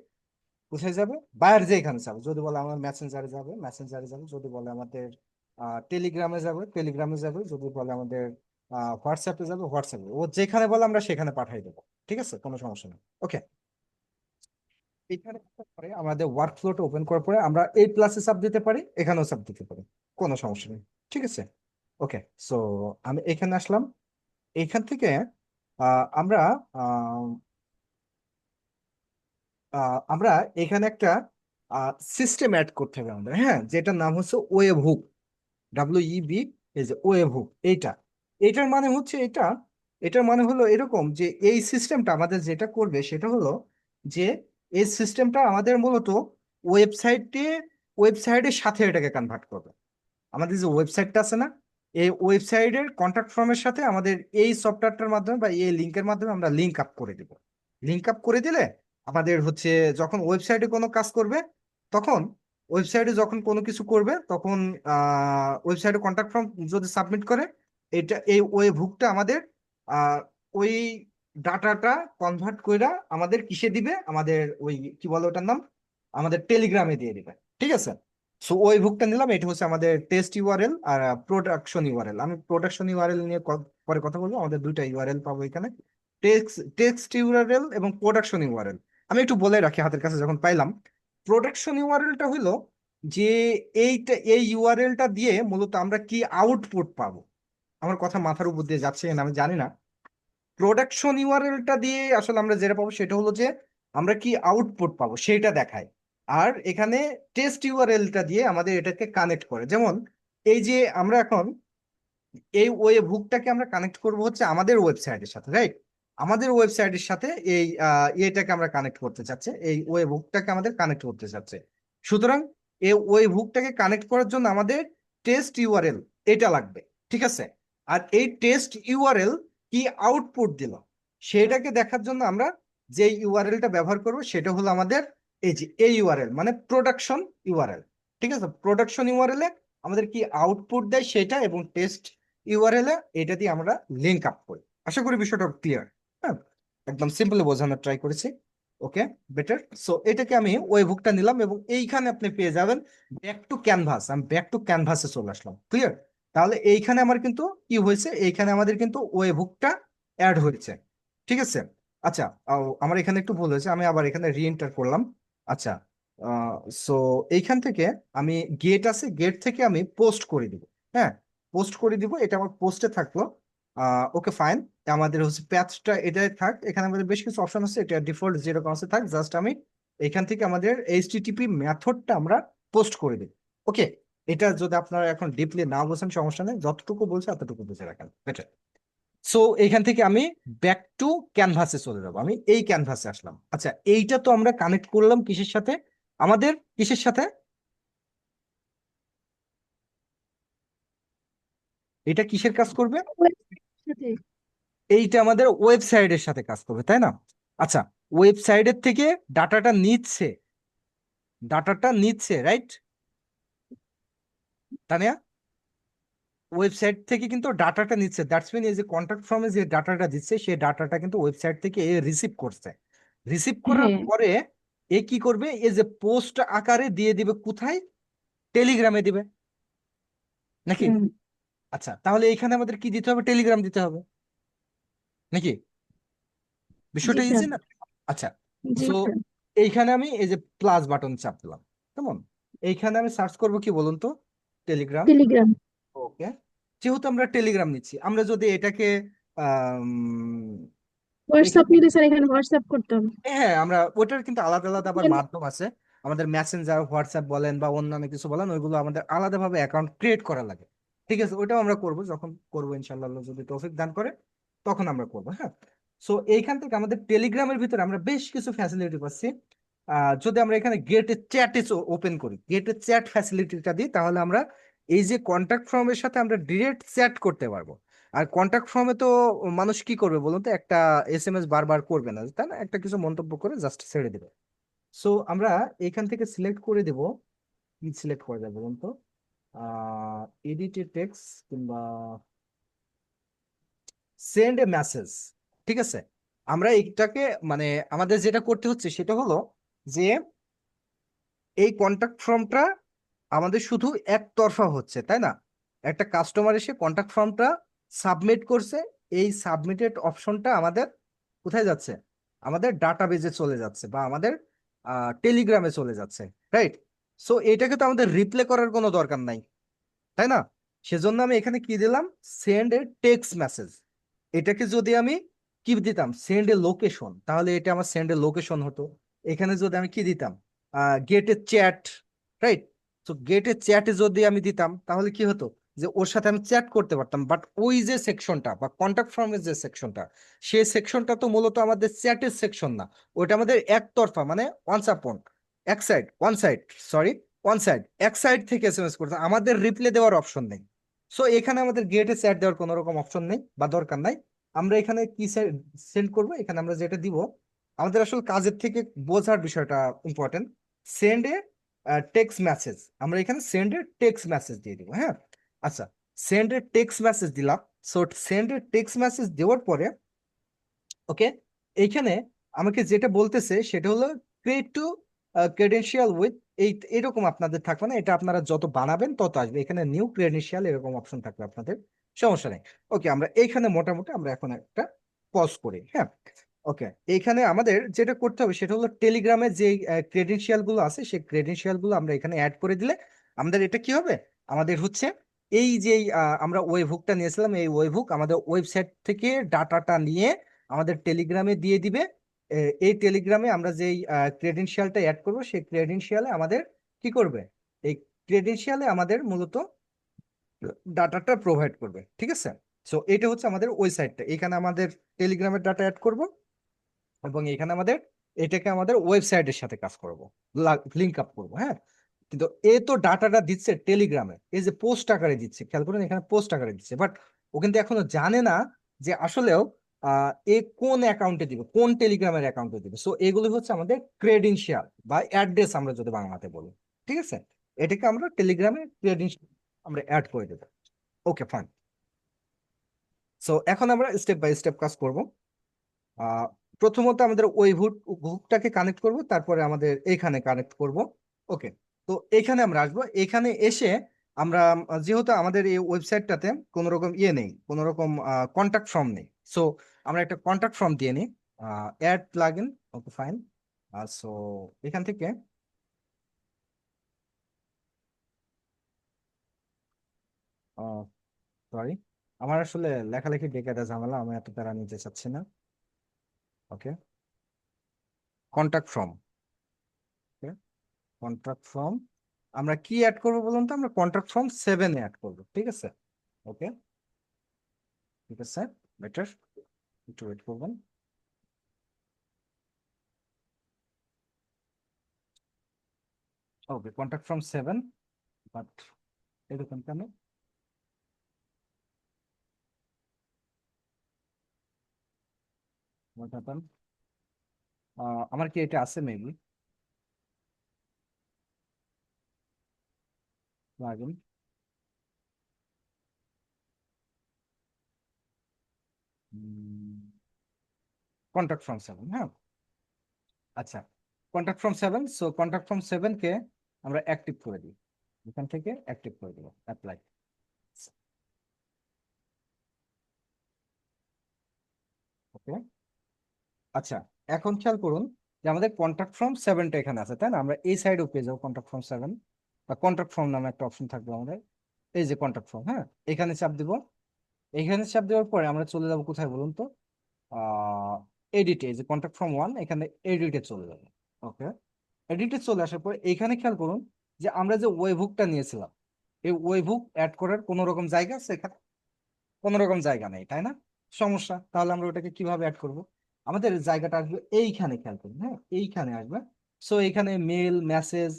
কোথায় যাবে? বায়ার যেখানে যাবে। যদি বলে আমার মেসেঞ্জারে যাবে, মেসেঞ্জারে যাবে। যদি বলে আমাদের টেলিগ্রামে যাবে, টেলিগ্রামে যাবে। যদি বলে আমাদের হোয়াটসঅ্যাপে যাবে, হোয়াটসঅ্যাপে। ও যেখানে বলে আমরা সেখানে পাঠিয়ে দেবো। ঠিক আছে, কোনো সমস্যা নেই। ওকে, এখানে পরে আমাদের ওয়ার্ক ফ্লোটা ওপেন করার পরে আমরা এই প্লাসে চাপ দিতে পারি, এখানেও চাপ দিতে পারি, কোনো সমস্যা নেই। ঠিক আছে, ওকে। সো আমি এখানে আসলাম। এখান থেকে আমরা আহ, আমরা এখানে একটা সিস্টেম অ্যাড করতে হবে আমাদের, হ্যাঁ, যেটার নাম হচ্ছে ওয়েব হুক। WEB, এই যে ওয়েব হুক, এইটা। এটার মানে হচ্ছে এটা, এটার মানে হলো এরকম যে এই সিস্টেমটা আমাদের যেটা করবে সেটা হলো যে এই সিস্টেমটা আমাদের মূলত ওয়েবসাইটে ওয়েবসাইটের সাথে এটাকে কনভার্ট করবে। আমাদের যে ওয়েবসাইটটা আছে না, এই ওয়েবসাইটের কন্ট্যাক্ট ফর্মের সাথে আমাদের এই সফটওয়্যারটার মাধ্যমে বা এই লিঙ্কের মাধ্যমে আমরা লিঙ্ক আপ করে দিব। লিঙ্ক আপ করে দিলে আমাদের হচ্ছে যখন ওয়েবসাইটে কোনো কাজ করবে, তখন ওয়েবসাইটে যখন কোনো কিছু করবে, তখন ওয়েবসাইটে কন্ট্যাক্ট ফর্ম যদি সাবমিট করে, এটা এই ওয়েব হুকটা আমাদের ওই ডাটাটা কনভার্ট কইরা আমাদের কিসে দিবে, আমাদের ওই কি বলে ওটার নাম, আমাদের টেলিগ্রামে দিয়ে দিবে। ঠিক আছে, সো ওই বুকটা নিলাম। এটা হচ্ছে আমাদের টেস্ট ইউআরএল আর প্রোডাকশন ইউআরএল। আমি প্রোডাকশন ইউআরএল নিয়ে পরে কথা বলবো। আমাদের দুইটা ইউআরএল পাবো এখানে, টেক্সট ইউআরএল এবং প্রোডাকশন ইউআরএল। আমি একটু বলে রাখি হাতের কাছে যখন পাইলাম। প্রোডাকশন ইউআরএলটা হলো যে এই ইউআরএলটা দিয়ে মূলত আমরা কি আউটপুট পাবো। আমার কথা মাথার উপর দিয়ে যাচ্ছে কিনা আমি জানি না। প্রোডাকশন ইউআরএলটা দিয়ে আসলে আমরা যেটা পাবো সেটা হলো যে আমরা কি আউটপুট পাবো সেটা দেখায়। আর এখানে টেস্ট ইউআরএলটা দিয়ে আমাদের এটাকে কানেক্ট করে। যেমন এই যে আমরা এখন এই ওয়েব হুকটাকে আমরা কানেক্ট করব হচ্ছে আমাদের ওয়েবসাইটের সাথে, রাইট? আমাদের ওয়েবসাইটের সাথে এই ইয়েটাকে আমরা কানেক্ট করতে চাচ্ছি, এই ওয়েব হুকটাকে আমাদের কানেক্ট করতে চাচ্ছে। সুতরাং এই ওয়েব হুকটাকে কানেক্ট করার জন্য আমাদের টেস্ট ইউআরএল এটা লাগবে। ঠিক আছে, আর এই টেস্ট ইউআরএল কি আউটপুট দিল সেটাকে দেখার জন্য আমরা যে ইউআরএলটা ব্যবহার করব সেটা হলো আমাদের এই যে এই ইউআরএল, মানে প্রোডাকশন ইউআরএল। ঠিক আছে, প্রোডাকশন ইউআরএল এ আমাদের কি আউটপুট দেয় সেটা, এবং টেস্ট ইউআরএল এ এটা দিয়ে আমরা লিঙ্ক আপ করি। আশা করি বিষয়টা ক্লিয়ার। হ্যাঁ, একদম সিম্পলি বোঝানোর ট্রাই করেছি। ওকে, বেটার। সো এটাকে আমি ওয়েব হুকটা নিলাম এবং এইখানে আপনি পেয়ে যাবেন ব্যাক টু ক্যানভাস। আমি ব্যাক টু ক্যানভাসে চলে আসলাম। ক্লিয়ার? তাহলে এইখানে আমার কিন্তু কি হয়েছে, এইখানে আমাদের কিন্তু ওয়েব হুকটা অ্যাড হয়েছে। ঠিক আছে, আচ্ছা। আমার এখানে একটু ভুল হয়েছে, আমি আবার এখানে রি এন্টার করলাম। আচ্ছা, সো এইখান থেকে আমি গেট আছে, গেট থেকে আমি পোস্ট করে দিব। হ্যাঁ, পোস্ট করে দিব, এটা আমার পোস্টে থাকলো। ওকে, ফাইন। আমাদের হচ্ছে প্যাথটা এটাই থাক। এখানে আমাদের বেশ কিছু অপশন আছে, এটা ডিফল্ট যেরকম আছে থাক। জাস্ট আমি এখান থেকে আমাদের এইচটিটিপি মেথডটা আমরা পোস্ট করে দিই। ওকে, এটা যদি আপনারা এখন ডিপলি না বোঝেন সমস্যা নেই, যতটুকু বলছে এতটুকু বুঝে রাখেন, বেটার। সো এইখান থেকে আমি ব্যাক টু ক্যানভাসে চলে যাবো। আমি এই ক্যানভাসে আসলাম। আচ্ছা, এইটা তো আমরা কানেক্ট করলাম কিসের সাথে? আমাদের কিসের সাথে? এটা কিসের কাজ করবে? সাথে এইটা আমাদের ওয়েবসাইটের সাথে কাজ করবে, তাই না? আচ্ছা, ওয়েবসাইটের থেকে ডাটাটা নিচ্ছে, ডাটাটা নিচ্ছে, রাইট তানিয়া? ওয়েবসাইট থেকে কিন্তু ডাটাটা নিচ্ছে। দ্যাটস মিন এই যে কন্ট্যাক্ট ফর্মে যে ডাটাটা দিচ্ছে সেই ডাটাটা কিন্তু ওয়েবসাইট থেকে এ রিসিভ করছে। রিসিভ করার হ্যাঁ। পরে এ কি করবে, এই যে পোস্ট আকারে দিয়ে দিবে কোথায়? টেলিগ্রামে দিবে, নাকি? হুম, আচ্ছা, তাহলে এখানে আমাদের কি দিতে হবে? টেলিগ্রাম দিতে হবে, নাকি? জি বিষয়টা স্যার। ইজি না? আচ্ছা, জি সো স্যার। এইখানে আমি এই যে প্লাস বাটন চাপ দিলাম, কেমন? এইখানে আমি সার্চ করব কি বলুন তো? টেলিগ্রাম। টেলিগ্রাম। ওকে, যেহেতু আমরা টেলিগ্রাম নিচ্ছি, আমরা যদি এটাকে আম, হোয়াটসঅ্যাপ এখানে, নিলে স্যার এখানে হোয়াটসঅ্যাপ করতে হবে। হ্যাঁ, আমরা ওটার কিন্তু আলাদা আলাদা আবার এম- মাধ্যম আছে। আমাদের মেসেঞ্জার, হোয়াটসঅ্যাপ বলেন বা অন্যান্য কিছু বলেন, ওইগুলো আমাদের আলাদাভাবে অ্যাকাউন্ট ক্রিয়েট করা লাগে। ঠিক আছে, ওইটাও আমরা করব, যখন করবো ইনশাল্লাহ, আল্লাহ যদি তৌফিক দান করে তখন আমরা করবো। হ্যাঁ, সো এইখান থেকে আমাদের টেলিগ্রামের ভিতরে আমরা বেশ কিছু ফ্যাসিলিটি পাচ্ছি। যদি আমরা এখানে গেটে চ্যাটে ওপেন করি, গেটে চ্যাট ফ্যাসিলিটিটা দিই, তাহলে আমরা এই যে কন্ট্যাক্ট ফর্মের সাথে আমরা ডিরেক্ট চ্যাট করতে পারবো। আর কন্ট্যাক্ট ফর্মে তো মানুষ কি করবে বলুন তো, একটা SMS বারবার করবে না, তাই না? একটা কিছু মন্তব্য করে জাস্ট ছেড়ে দেবে। সো আমরা এখান থেকে সিলেক্ট করে দেব, কি সিলেক্ট করা যায় বলুন তো, এডিটেড টেক্সট কিংবা সেন্ড এ মেসেজ। ঠিক আছে, আমরা এইটাকে মানে আমাদের যেটা করতে হচ্ছে সেটা হলো যে এই কন্ট্যাক্ট ফর্মটা আমাদের শুধু একতরফা হচ্ছে, তাই না? একটা কাস্টমার এসে কন্ট্যাক্ট ফর্মটা সাবমিট করছে, এই সাবমিটেড অপশনটা আমাদের কোথায় যাচ্ছে? আমাদের ডাটাবেজে চলে যাচ্ছে বা আমাদের টেলিগ্রামে চলে যাচ্ছে, রাইট? সো এটাকে তো আমাদের রিপ্লে করার কোনো দরকার নাই, তাই না? সেজন্য আমি এখানে কি দিলাম, সেন্ড এ টেক্সট মেসেজ। এটাকে যদি আমি কি দিতাম, সেন্ড এ লোকেশন, তাহলে এটা আমার সেন্ড এ লোকেশন হতো। এখানে যদি আমি কি দিতাম, গেট এ চ্যাট, রাইট? তো গেট এ চ্যাটে যদি আমি দিতাম তাহলে কি হতো, যে ওর সাথে আমি চ্যাট করতে পারতাম। বাট ওই যে সেকশনটা বা কন্ট্যাক্ট ফর্মের যে সেকশনটা, সেই সেকশনটা তো মূলত আমাদের চ্যাটের সেকশন না, ওটা আমাদের একতরফা, মানে ওয়ান্স আপন, এক side, one side, sorry, one side, এক সাইড থেকে SMS করতে, আমাদের রিপ্লে দেওয়ার অপশন নেই। সো এখানে আমাদের গেটে চ্যাট দেওয়ার কোনো রকম অপশন নেই বা দরকার নাই। আমরা এখানে কি সেন্ড করব, এখানে আমরা যেটা দিব, আমাদের আসলে কাজের থেকে বোঝার বিষয়টা ইম্পর্টেন্ট। সেন্ড এ টেক্সট মেসেজ, আমরা এখানে সেন্ড এ টেক্সট মেসেজ দিয়ে দিব। হ্যাঁ, আচ্ছা, সেন্ড এ টেক্সট মেসেজ দিলাম। সো সেন্ড এ টেক্সট মেসেজ দেওয়ার পরে ওকে, এইখানে আমাকে যেটা বলতেছে সেটা হলো ক্রিয়েট টু ক্রেডেনশিয়াল উইথ, এরকম আপনাদের থাকবে না, এটা আপনারা যত বানাবেন তত আসবে। এখানে নিউ ক্রেডেনশিয়াল এরকম অপশন থাকবে আপনাদের, সমস্যা নেই। ওকে, আমরা এইখানে মোটামুটি আমরা এখন একটা পজ করি। হ্যাঁ, ওকে, এইখানে আমাদের যেটা করতে হবে সেটা হলো টেলিগ্রামের যে ক্রেডেনশিয়াল গুলো আছে, সেই ক্রেডেনশিয়াল গুলো আমরা এখানে অ্যাড করে দিলে আমাদের এটা কি হবে, আমাদের হচ্ছে এই যে আমরা ওয়েবহুকটা নিয়েছিলাম, এই ওয়েবহুক আমাদের ওয়েবসাইট থেকে ডাটাটা নিয়ে আমাদের টেলিগ্রামে দিয়ে দিবে। এই টেলিগ্রামে আমরা যেই ক্রেডেনশিয়ালটা অ্যাড করবো, সেই ক্রেডেনশিয়ালে আমাদের কি করবে, এই ক্রেডেনশিয়ালে আমাদের মূলত ডাটাটা প্রোভাইড করবে। ঠিক আছে, সো এটা হচ্ছে আমাদের ওই সাইটটা, এখানে আমাদের টেলিগ্রামের ডাটা অ্যাড করব এবং এখানে আমাদের এটাকে আমাদের ওয়েবসাইটের সাথে কাজ করব, লিঙ্ক আপ করবো। হ্যাঁ, কিন্তু এ তো ডাটাটা দিচ্ছে টেলিগ্রামে, এই যে পোস্ট আকারে দিচ্ছে, খেয়াল করেন এখানে পোস্ট আকারে দিচ্ছে, বাট ও কিন্তু এখনো জানে না যে আসলেও এ কোন অ্যাকাউন্টে দিবে, কোন টেলিগ্রামের অ্যাকাউন্টে দিবে। সো এগুলো হচ্ছে আমাদের ক্রেডেনশিয়াল বা অ্যাড্রেস আমরা যদি বাংলাতে বলি। ঠিক আছে, এটাকে আমরা টেলিগ্রামে ক্রেডেনশিয়াল আমরা অ্যাড করে দেবো। ওকে, ফাইন। সো এখন আমরা স্টেপ বাই স্টেপ কাজ করব। আহ প্রথমত আমাদের ওই হুকটাকে কানেক্ট করব, তারপরে আমাদের এখানে কানেক্ট করব। ওকে, তো এখানে আমরা আসবো, এখানে এসে আমরা যেহেতু আমাদের এই ওয়েবসাইটটাতে কোনো রকম ইয়ে নেই, কোনো রকম কন্ট্যাক্ট ফর্ম নেই, সো আমরা একটা কন্ট্যাক্ট ফর্ম দিয়ে নিই, অ্যাড প্লাগইন। ওকে, ফাইন। সো এখান থেকে সরি, আমার আসলে লেখালেখি বেকার ঝামেলা, আমি এত প্যারা নিতে চাচ্ছি না। ওকে, কন্ট্যাক্ট ফর্ম, কন্ট্রাক্ট ফর্ম আমরা কি অ্যাড করবো বলুন তো, আমরা কন্ট্রাক্ট ফর্ম 7 অ্যাড করবো। ঠিক আছে, ওকে, ঠিক আছে, বেটার, একটু ওয়েট করবেন। ওকে, কন্ট্রাক্ট ফর্ম 7, বাট এরকম কেন? What happened? আমার কি এটা আছে মেবি, লাগেন, কন্ট্রাক্ট ফর্ম 7। হ্যাঁ, আচ্ছা, contract form 7, so contract form 7 কে আমরা অ্যাক্টিভ করে দিই, এখান থেকে অ্যাক্টিভ করে দিব, অ্যাপ্লাই। ওকে, আচ্ছা, এখন খেয়াল করুন যে আমাদের কন্ট্রাক্ট ফর্ম 7টা এখানে আছে, তাই না? আমরা এই সাইডেও পেয়ে যাবো কন্ট্রাক্ট ফর্ম 7 বা কন্ট্রাক্ট ফর্ম নামে একটা অপশন থাকবে আমাদের, এই যে কন্ট্রাক্ট ফর্ম। হ্যাঁ, এখানে চাপ দিব, এখানে চাপ দেওয়ার পরে আমরা চলে যাব কোথায় বলুন তো, এডিটে, এই যে কন্ট্রাক্ট ফর্ম 1, এখানে এডিটে চলে যাবে। ওকে, এডিটে চলে আসার পর এখানে খেয়াল করুন যে আমরা যে ওয়েবহুকটা নিয়েছিলাম, এই ওয়েবহুক অ্যাড করার কোনো রকম জায়গা আছে এখানে? কোনো রকম জায়গা নেই, তাই না? সমস্যা, তাহলে আমরা ওটাকে কিভাবে অ্যাড করব? আমাদের জায়গাটা আসবে এইখানে, খেয়াল করুন, হ্যাঁ এইখানে আসবে। সো এইখানে মেল মেসেজ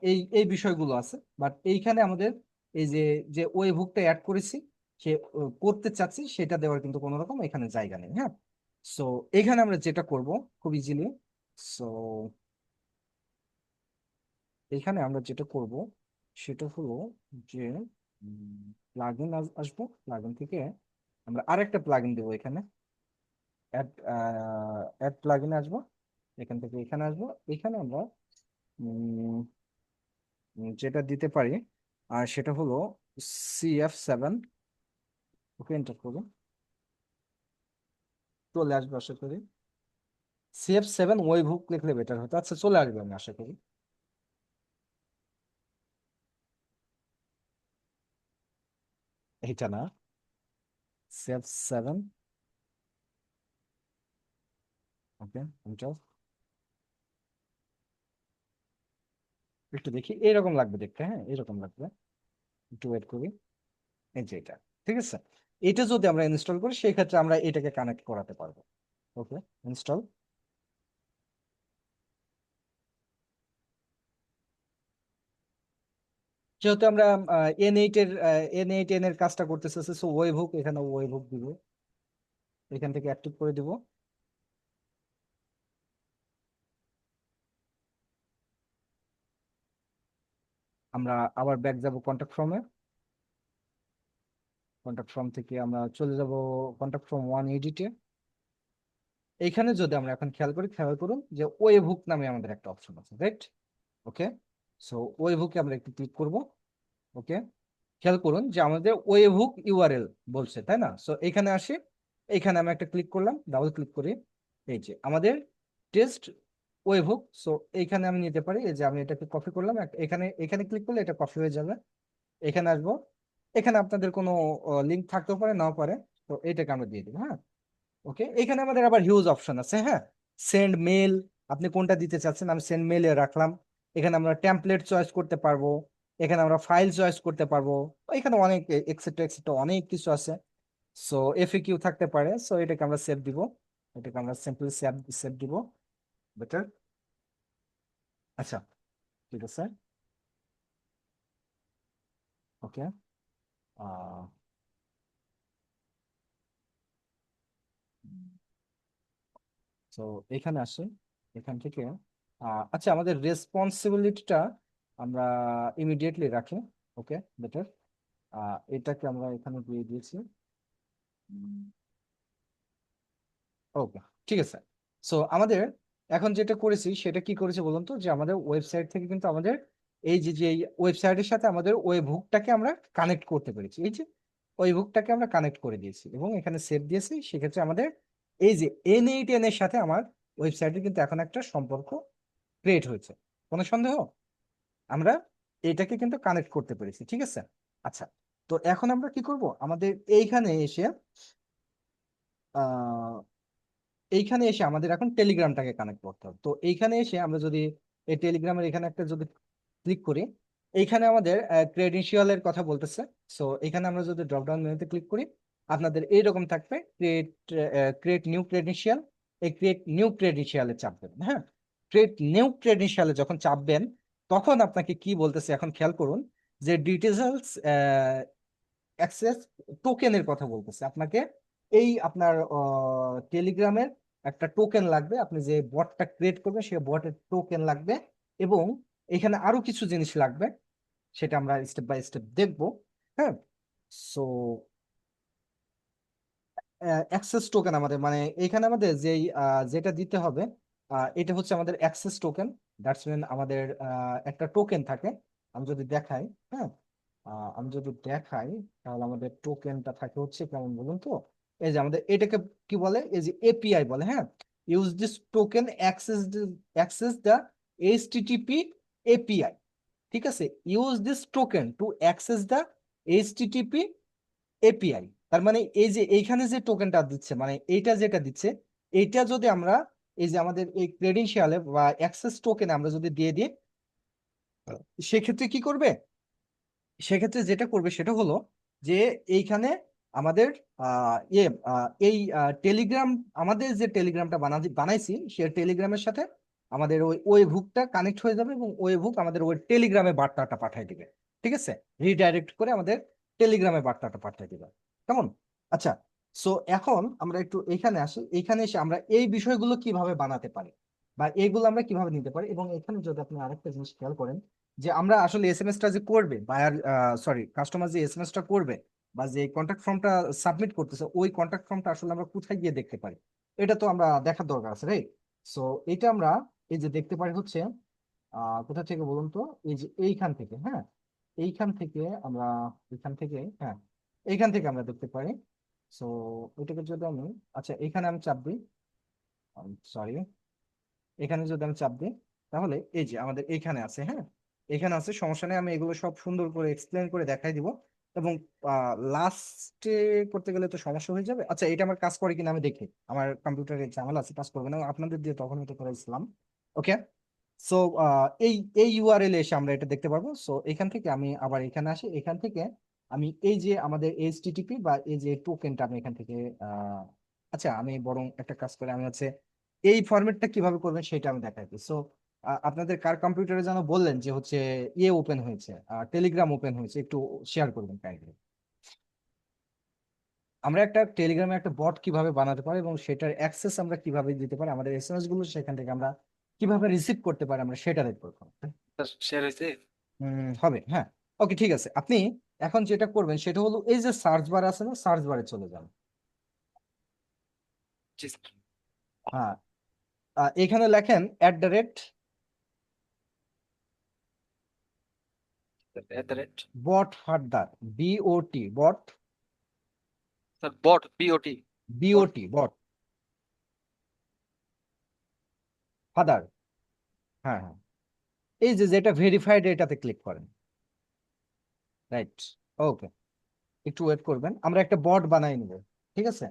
এই এই বিষয়গুলো আছে, বাট এইখানে আমাদের এই যে যে ওয়েব হুকটা অ্যাড করেছি, সে করতে চাচ্ছি সেটা দেওয়ার কিন্তু কোনো রকম এখানে জায়গা নেই। হ্যাঁ, সো এখানে আমরা যেটা করব খুব ইজিলি, সো এখানে আমরা যেটা করব সেটা হলো যে প্লাগইন আসবো, প্লাগইন থেকে আমরা আরেকটা প্লাগইন দেবো এখানে, অ্যাড অ্যাড প্লাগইনে আসবো, এখান থেকে এখানে আসবো, এখানে আমরা উম, যেটা দিতে পারি আর সেটা হলো CF7। ওকে, এন্টার করবো, চলে আসবে আশা করি। CF7 ওয়েব হুক লিখলে বেটার হতো। আচ্ছা, চলে আসবে আমি আশা করি। এইটা না, CF7। ওকে, এন্টার। একটু দেখি, এরকম লাগবে দেখতে, হ্যাঁ এরকম লাগবে, একটু ওয়েট করি। এই যে এটা, ঠিক আছে। এটা যদি আমরা ইনস্টল করি সেই ক্ষেত্রে আমরা এটাকে কানেক্ট করাতে পারবো। ওকে, ইনস্টল। যেহেতু আমরা N8 এর কাজটা করতেছে, সো ওয়েব হুক, এখানে ওয়েব হুক দিব, এখান থেকে অ্যাক্টিভ করে দিব। আমরা আবার ব্যাক যাব কন্টাক্ট ফর্মে, কন্টাক্ট ফর্ম থেকে আমরা চলে যাব কন্টাক্ট ফর্ম 1 এডিটে। এইখানে যদি আমরা এখন খেয়াল করি, খেয়াল করুন যে ওয়েব হুক নামে আমাদের একটা অপশন আছে, রাইট? ওকে, সো ওয়েব হুকে আমরা একটু ক্লিক করব। ওকে, খেয়াল করুন যে আমাদের ওয়েব হুক ইউআরএল বলছে, তাই না? সো এখানে আসি, এখানে আমি একটা ক্লিক করলাম, ডাবল ক্লিক করি, এই যে আমাদের টেস্ট ওয়েব হুক। সো এইখানে আমি নিতে পারি, এই যে আমি এটাকে কপি করলাম, এখানে এখানে ক্লিক করলে এটা কপি হয়ে যাবে। এখানে আসবো, এখানে আপনাদের কোনো লিঙ্ক থাকতেও পারে, নাও পারে, তো এইটাকে আমরা দিয়ে দিব। হ্যাঁ, ওকে, এখানে আমাদের আবার হিউজ অপশন আছে। হ্যাঁ, সেন্ড মেল, আপনি কোনটা দিতে চাচ্ছেন, আমি সেন্ড মেলে রাখলাম। এখানে আমরা টেমপ্লেট চয়েস করতে পারবো, এখানে আমরা ফাইল চয়েস করতে পারবো, এখানে অনেক এক্সেট্রা এক্সেট্রা অনেক কিছু আছে। সো FAQ থাকতে পারে, সো এটাকে আমরা সেভ দিব, এটাকে আমরা সিম্পলি সেভ সেভ দিব, বেটার। আচ্ছা, ঠিক আছে, ওকে। তো এখানে আসে, এখান থেকে আচ্ছা আমাদের রেসপন্সিবিলিটিটা আমরা ইমিডিয়েটলি রাখি। ওকে, বেটার। এটাকে আমরা এখানে দিয়ে দিয়েছি। ওকে, ঠিক আছে। সো আমাদের এখন যেটা করেছি সেটা কি করেছি বলুন তো, যে আমাদের ওয়েবসাইট থেকে কিন্তু আমাদের এই যে যে ওয়েবসাইটের সাথে আমাদের ওয়েব হুকটাকে আমরা কানেক্ট করতে পেরেছি, এই যে ওয়েব হুকটাকে আমরা কানেক্ট করে দিয়েছি এবং এখানে সেভ দিয়েছি। সেক্ষেত্রে আমাদের এই যে N8N এর সাথে আমার ওয়েবসাইটের কিন্তু এখন একটা সম্পর্ক ক্রিয়েট হয়েছে। কোনো সন্দেহ? আমরা এটাকে কিন্তু কানেক্ট করতে পেরেছি, ঠিক আছে। আচ্ছা, তো এখন আমরা কি করব, আমাদের এইখানে এসে এইখানে এসে আমাদের এখন টেলিগ্রামটাকে কানেক্ট করতে হবে। তো এইখানে এসে আমরা যদি এই টেলিগ্রামের এখানে একটা যদি ক্লিক করি, এইখানে আমাদের ক্রেডেনশিয়ালের কথা বলতেছে। সো এখানে আমরা যদি ড্রপ ডাউন মেনুতে ক্লিক করি, আপনাদের এইরকম থাকবে ক্রিয়েট ক্রিয়েট নিউ ক্রেডেনশিয়াল। এই ক্রিয়েট নিউ ক্রেডেনশিয়ালে চাপবেন। হ্যাঁ, ক্রিয়েট নিউ ক্রেডেনশিয়ালে যখন চাপবেন তখন আপনাকে কি বলতেছে এখন খেয়াল করুন, যে ডিটেলস অ্যাক্সেস টোকেনের কথা বলতেছে আপনাকে। এই আপনার টেলিগ্রামের একটা টোকেন লাগবে, আপনি যে বটটা ক্রিয়েট করবেন সেই বটের টোকেন লাগবে, এবং এখানে আরো কিছু জিনিস লাগবে, সেটা আমরা স্টেপ বাই স্টেপ দেখবো। হ্যাঁ, সো অ্যাক্সেস টোকেন আমাদের মানে এখানে আমাদের যেই যেটা দিতে হবে, এটা হচ্ছে আমাদের অ্যাক্সেস টোকেন। দ্যাটস মিন আমাদের একটা টোকেন থাকে। আমি যদি দেখাই, হ্যাঁ, আমি যদি দেখাই তাহলে আমাদের টোকেনটা থাকে হচ্ছে কেমন বলুন তো, এই যে আমাদের এটাকে কি বলে, এই যে API বলে। হ্যাঁ, use this token access the HTTP API। ঠিক আছে, use this token to access the HTTP API। তার মানে এই যে এইখানে যে টোকেনটা দিচ্ছে, মানে এইটা যেটা দিচ্ছে, এইটা যদি আমরা এই যে আমাদের এই ক্রেডেনশিয়ালে বা অ্যাক্সেস টোকেন আমরা যদি দিয়ে দিই, সেক্ষেত্রে কি করবে, সেক্ষেত্রে যেটা করবে সেটা হলো যে এইখানে আমাদের এই টেলিগ্রাম, আমাদের যে টেলিগ্রামটা বানাইছি সে টেলিগ্রামের সাথে আমাদের ওই ওয়েব হুকটা কানেক্ট হয়ে যাবে, এবং ওয়েব হুক আমাদের ওই টেলিগ্রামে বার্তাটা পাঠিয়ে দিবে। ঠিক আছে, রিডাইরেক্ট করে আমাদের টেলিগ্রামে বার্তাটা পাঠিয়ে দিবে। কেমন? আচ্ছা, সো এখন আমরা একটু এখানে আসি। এখানে এসে আমরা এই বিষয়গুলো কিভাবে বানাতে পারি বা এইগুলো আমরা কিভাবে নিতে পারি, এবং এখানে যদি আপনি আরেকটা জিনিস খেয়াল করেন যে আমরা আসলে এসএমএসটা যে করবে বায়ার, কাস্টমার যে এসএমএসটা করবে বা যে কন্ট্যাক্ট ফর্মটা সাবমিট করতেছে, ওই কন্ট্যাক্ট ফর্মটা আসলে আমরা কোথায় গিয়ে দেখতে পারি, এটা তো আমরা দেখার দরকার আছে, রাইট? সো এটা আমরা এই যে দেখতে পারি হচ্ছে কোথা থেকে বলুন তো, এই যে এইখান থেকে, হ্যাঁ, এইখান থেকে আমরা, এইখান থেকে, হ্যাঁ, এইখান থেকে আমরা দেখতে পারি। সো এটাকে যদি আমি, আচ্ছা এখানে আমি চাপ দিই, সরি, এখানে যদি আমি চাপ দিই, তাহলে এই যে আমাদের এইখানে আছে, হ্যাঁ, এখানে আছে, সমস্যা নেই, আমি এগুলো সব সুন্দর করে এক্সপ্লেন করে দেখাই দিব। এবং লাস্টে করতে গেলে তো সমস্যা হয়ে যাবে। আচ্ছা, এটা আমার কাজ করে কিনা আমি দেখি, আমার কম্পিউটারে ঝামেলা আছে, কাজ করবে না, আপনাদের দিয়ে তখন এটা করেছিলাম। ওকে, সো এই এই ইউআরএল এসে আমরা এটা দেখতে পারবো। সো এখান থেকে আমি আবার এখানে আসি, এখান থেকে আমি এই যে আমাদের এইচটিটিপি বা এই যে টোকেনটা আমি এখান থেকে আচ্ছা, আমি বরং একটা কাজ করে আমি হচ্ছে এই ফরম্যাটটা কিভাবে করবেন সেটা আমি দেখাইছি। সো আপনাদের কার কম্পিউটারে যেন বললেন যে হচ্ছে ইয়ে ওপেন হয়েছে, টেলিগ্রাম ওপেন হয়েছে, একটু শেয়ার করবেন কাইন্ডলি। আমরা একটা টেলিগ্রামে একটা বট কিভাবে বানাতে পারি এবং সেটার অ্যাক্সেস আমরা কিভাবে দিতে পারি, আমাদের এসএমএস গুলো সেখান থেকে আমরা কিভাবে রিসিভ করতে পারি, আমরা সেটা দেখবো এখন। স্যার শেয়ার হয়েছে। হবে, হ্যাঁ। ওকে, ঠিক আছে, আপনি এখন যেটা করবেন সেটা হলো এই যে সার্চ বার আছে না, সার্চ বারে চলে যান। জি স্যার। হ্যাঁ, এখানে লেখেন @, বট ফার্দার, বিওটি বট, স্যার বট বিওটি, বট। বিওটি বট ফাদার, হ্যাঁ হ্যাঁ, এই যে যেটা ভেরিফাইড এটাতে ক্লিক করেন, রাইট? ওকে, একটু ওয়েট করবেন, আমরা একটা বট বানাই নিব। ঠিক আছে,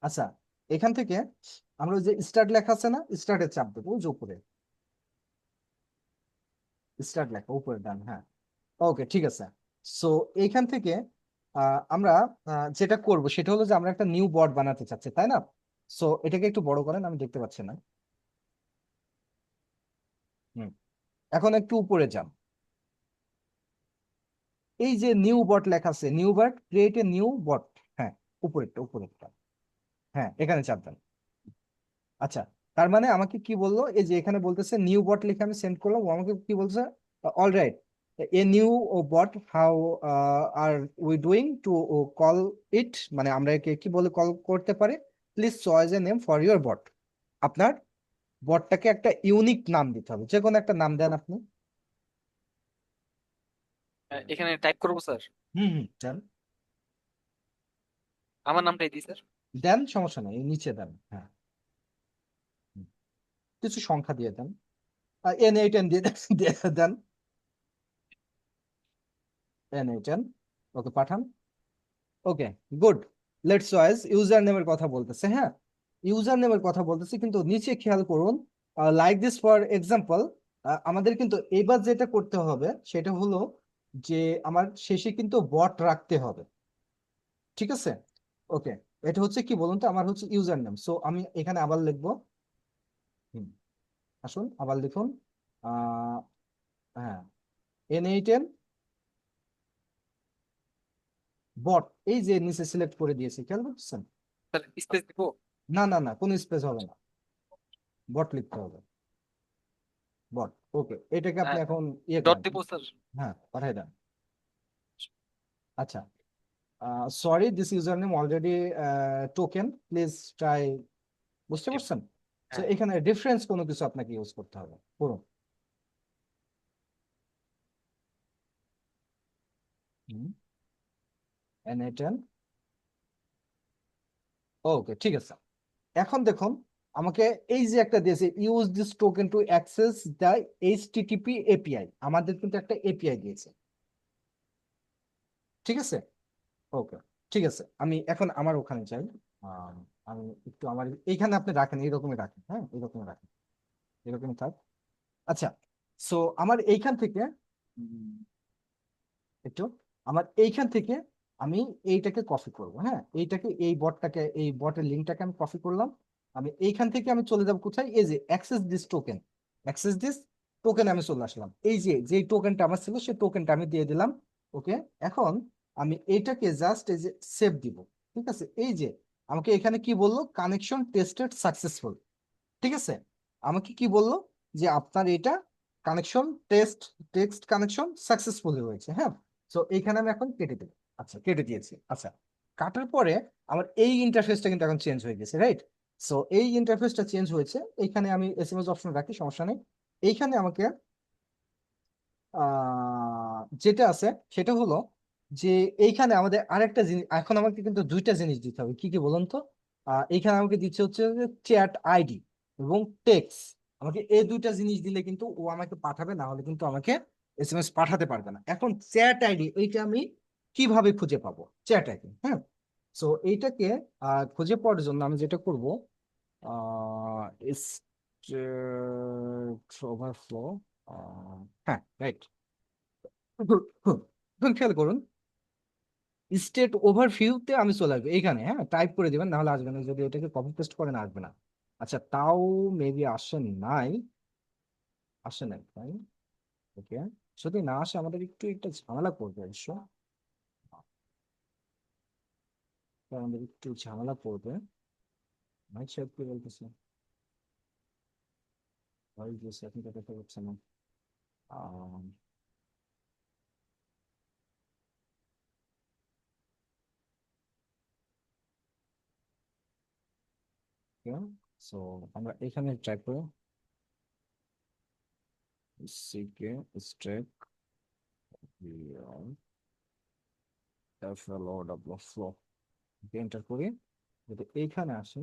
আচ্ছা, এখান থেকে আমরা ওই যে স্টার্ট লেখা আছে না, স্টার্টে চাপ দেবো, ওই যে উপরে স্টার্ট লেখা উপরে ডান, হ্যাঁ। ওকে, ঠিক আছে। সো এইখান থেকে আমরা যেটা করব সেটা হলো যে আমরা একটা নিউ বট বানাতে চাচ্ছি, তাই না? সো এটাকে একটু বড় করেন, আমি দেখতে পাচ্ছি না। হুম, এখন একটু উপরে যান, এই যে নিউ বট লেখা আছে, new bot, create a new bot, হ্যাঁ, উপরেরটা উপরেরটা, হ্যাঁ, এখানে চাপ দেন। আচ্ছা, তার মানে আমাকে কি বললো, এই যে এখানে বলতেছে নিউ বট লিখে আমি সেন্ড করলাম, ও আমাকে কি বলছে, all right, a new bot, how are we doing to call it, মানে আমরা একে কি বলে কল করতে পারি, please choice a name for your bot. আপনার বটটাকে একটা ইউনিক নাম দিতে হবে, যে কোনো একটা নাম দেন আপনি। এখানে টাইপ করবো স্যার? হুম হুম, দেন আমার নামটাই দিই স্যার। দেন, সমস্যা নেই, এই নিচে দেন, হ্যাঁ, হুম, কিছু সংখ্যা দিয়ে দেন, N8 দিয়ে দেন, দিয়ে দেন N8, ওকে, পাঠান। Okay, good, let's choice user নেমের কথা বলতেছে, হ্যাঁ, ইউজার নেমের কথা বলতেছে, কিন্তু নিচে খেয়াল করুন, লাইক দিস ফর এক্সাম্পল, আমাদের কিন্তু এবার যেটা করতে হবে সেটা হলো যে আমার শেষে কিন্তু বট রাখতে হবে। ঠিক আছে, ওকে, এটা হচ্ছে কি বলুন তো, আমার হচ্ছে ইউজার নেম। সো আমি এখানে আবার লিখবো, হুম, আসুন আবার লিখুন, আহ হ্যাঁ, N8 বট, এই যে নিচে সিলেক্ট করে দিয়েছি, খেয়াল করছেন? স্যার স্পেস দিব? না না না, কোনো স্পেস হবে না, বট লিখতে হবে, বট। ওকে, এটাকে আপনি এখন ইয়ে ডট করেন, দিব স্যার? হ্যাঁ, পাঠাই দেন। আচ্ছা, sorry this user name already token, please try, বুঝতে পারছেন? তো হ্যাঁ। এখানে ডিফারেন্স কোনো কিছু আপনাকে ইউজ করতে হবে, করুন। N8, ওকে, ঠিক আছে। এখন দেখুন, আমাকে এই যে একটা দিয়েছে, use this token to access the HTTP API, আমাদের কিন্তু একটা এপিআই দিয়েছে। ঠিক আছে, ওকে, ঠিক আছে, আমি এখন আমার ওখানে যাই, আম, আমি একটু আমার এইখানে আপনি রাখেন, এইরকমই রাখেন, হ্যাঁ, এইরকমই রাখেন, এরকমই থাক। আচ্ছা, সো আমার এইখান থেকে উম, একটু আমার এইখান থেকে আমি এইটাকে কপি করব, হ্যাঁ, এইটাকে এই বটটাকে এই বটের লিঙ্কটাকে আমি কপি করলাম। আমি এইখান থেকে আমি চলে যাব কোথায়, এই যে access this token, access this token আমি চলে আসলাম। এই যে যে টোকেনটা আমার ছিল সেই টোকেনটা আমি দিয়ে দিলাম। ওকে, এখন আমি এইটাকে জাস্ট এই যে সেভ দিব। ঠিক আছে, এই যে আমাকে এখানে কি বললো, কানেকশন টেস্টেড সাকসেসফুল। ঠিক আছে, আমাকে কি বললো যে আপনার এটা কানেকশন টেক্সট কানেকশন সাকসেসফুলি হয়েছে, হ্যাঁ। তো এইখানে আমি এখন কেটে দেবো। আচ্ছা, কেটে দিয়েছি। আচ্ছা, কাটার পরে আমার এই ইন্টারফেসটা কিন্তু এখন চেঞ্জ হয়ে গেছে, রাইট? সো এই ইন্টারফেসটা চেঞ্জ হয়েছে। এইখানে আমি এসএমএস অপশন রাখি, সমস্যা নেই। এইখানে আমাকে যেটা আছে সেটা হলো যে এইখানে আমাদের আরেকটা জিনিস, এখন আমাকে কিন্তু দুইটা জিনিস দিতে হবে। কি কি বলুন তো? এইখানে আমাকে দিচ্ছে হচ্ছে চ্যাট আইডি এবং টেক্সট। আমাকে এই দুইটা জিনিস দিলে কিন্তু ও আমাকে পাঠাবে, না হলে কিন্তু আমাকে এসএমএস পাঠাতে পারবে না। এখন চ্যাট আইডি এইটা আমি কিভাবে খুঁজে পাবো, চ্যাট আইডি, হ্যাঁ। সো এইটাকে খুঁজে পাওয়ার জন্য আমি যেটা করব, ওভারফ্লো, হ্যাঁ, রাইট। এখন খেয়াল করুন, স্টেট ওভারভিউতে আমি চলে আসবো এইখানে, হ্যাঁ, টাইপ করে দিবেন, নাহলে আসবে না। যদি এটাকে কপি পেস্ট করেন আসবে না। আচ্ছা, তাও মেবি আসেন নাই, আসে নাই তাই। ওকে, যদি না আসে আমাদের একটু একটা ঝামেলা করবে অবশ্য, আমাদের একটু ঝামেলা করবে। ভাই সাহেব কি বলতেছে, ভাই বলছে আপনি তো কথা বলছেন না। আহ, সো আমরা এখানে ট্রাই করব, সিকে স্ট্রেক ফ্লো, এন্টার করি। যদি এইখানে আসে,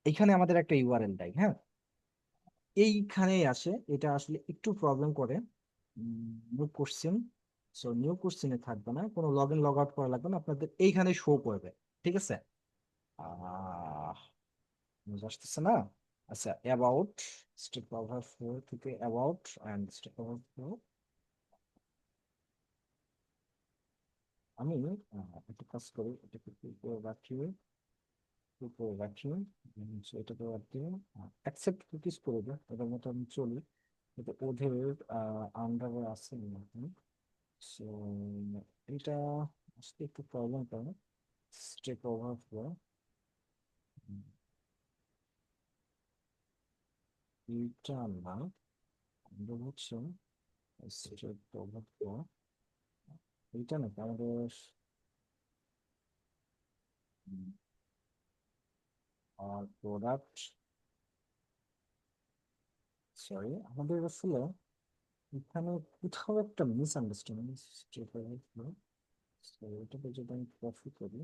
এইখানে আমাদের একটা ইউআরএল দেয়, হ্যাঁ, এইখানেই আসে। এটা আসলে একটু প্রবলেম করে। নিউ কোশ্চেন, সো নিউ কোশ্চেনে থাকবে না, কোনো লগ ইন লগ আউট করা লাগবে না, আপনাদের এইখানে শো করবে। ঠিক আছে, আহ বুঝে আসতেছে না? আচ্ছা, অ্যাবাউট, স্টেপ ওভারফ্লো থেকে অ্যাবাউট অ্যান্ড স্টেপ ওভারফ্লো। আমি একটা কাজ করি, এটাকে উপরে রাখি, উপরে রাখি। এটাকে রাখি, অ্যাকসেপ্ট কুকিজ করে দেয়, এটার মতো আমি চলি। এটা ওদের আন্ডারে আছে নাকি। সো এটা আসলে একটু প্রবলেম করে। স্টেপ ওভারফ্লো, এটা না, আমরা হচ্ছে স্টেপ ওভারফ্লো, এইটা নাকি আমাদের প্রোডাক্ট, সরি আমাদের আসলে এখানে কোথাও একটা মিসআন্ডারস্ট্যান্ডিং। স্টেপ ওভারফ্লো, এটাকে যদি আমি কপি করি,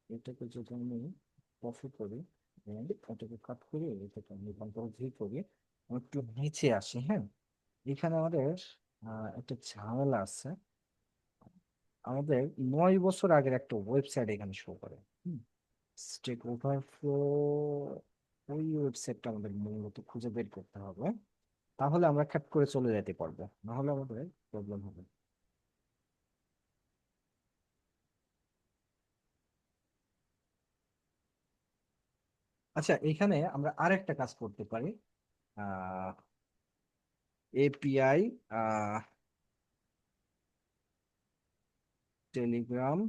এটাকে যদি আমি কপি করি and এটাকে কাট করি, এটাকে আমি কন্ট্রোল ভি করি, আমি একটু নিচে আসি, হ্যাঁ। এখানে আমাদের একটা ঝামেলা আছে। আমাদের 9 বছর আগের একটা ওয়েবসাইট এখানে শো করে। স্টেক ওভারফ্লো, ওই ওয়েবসাইটটা আমাদের মূলত খুঁজে বের করতে হবে, তাহলে আমরা খ্যাট করে চলে যেতে পারবো, না হলে আমাদের প্রবলেম হবে। আচ্ছা, এখানে আমরা আরেকটা কাজ করতে পারি। এপিআই টেলিগ্রাম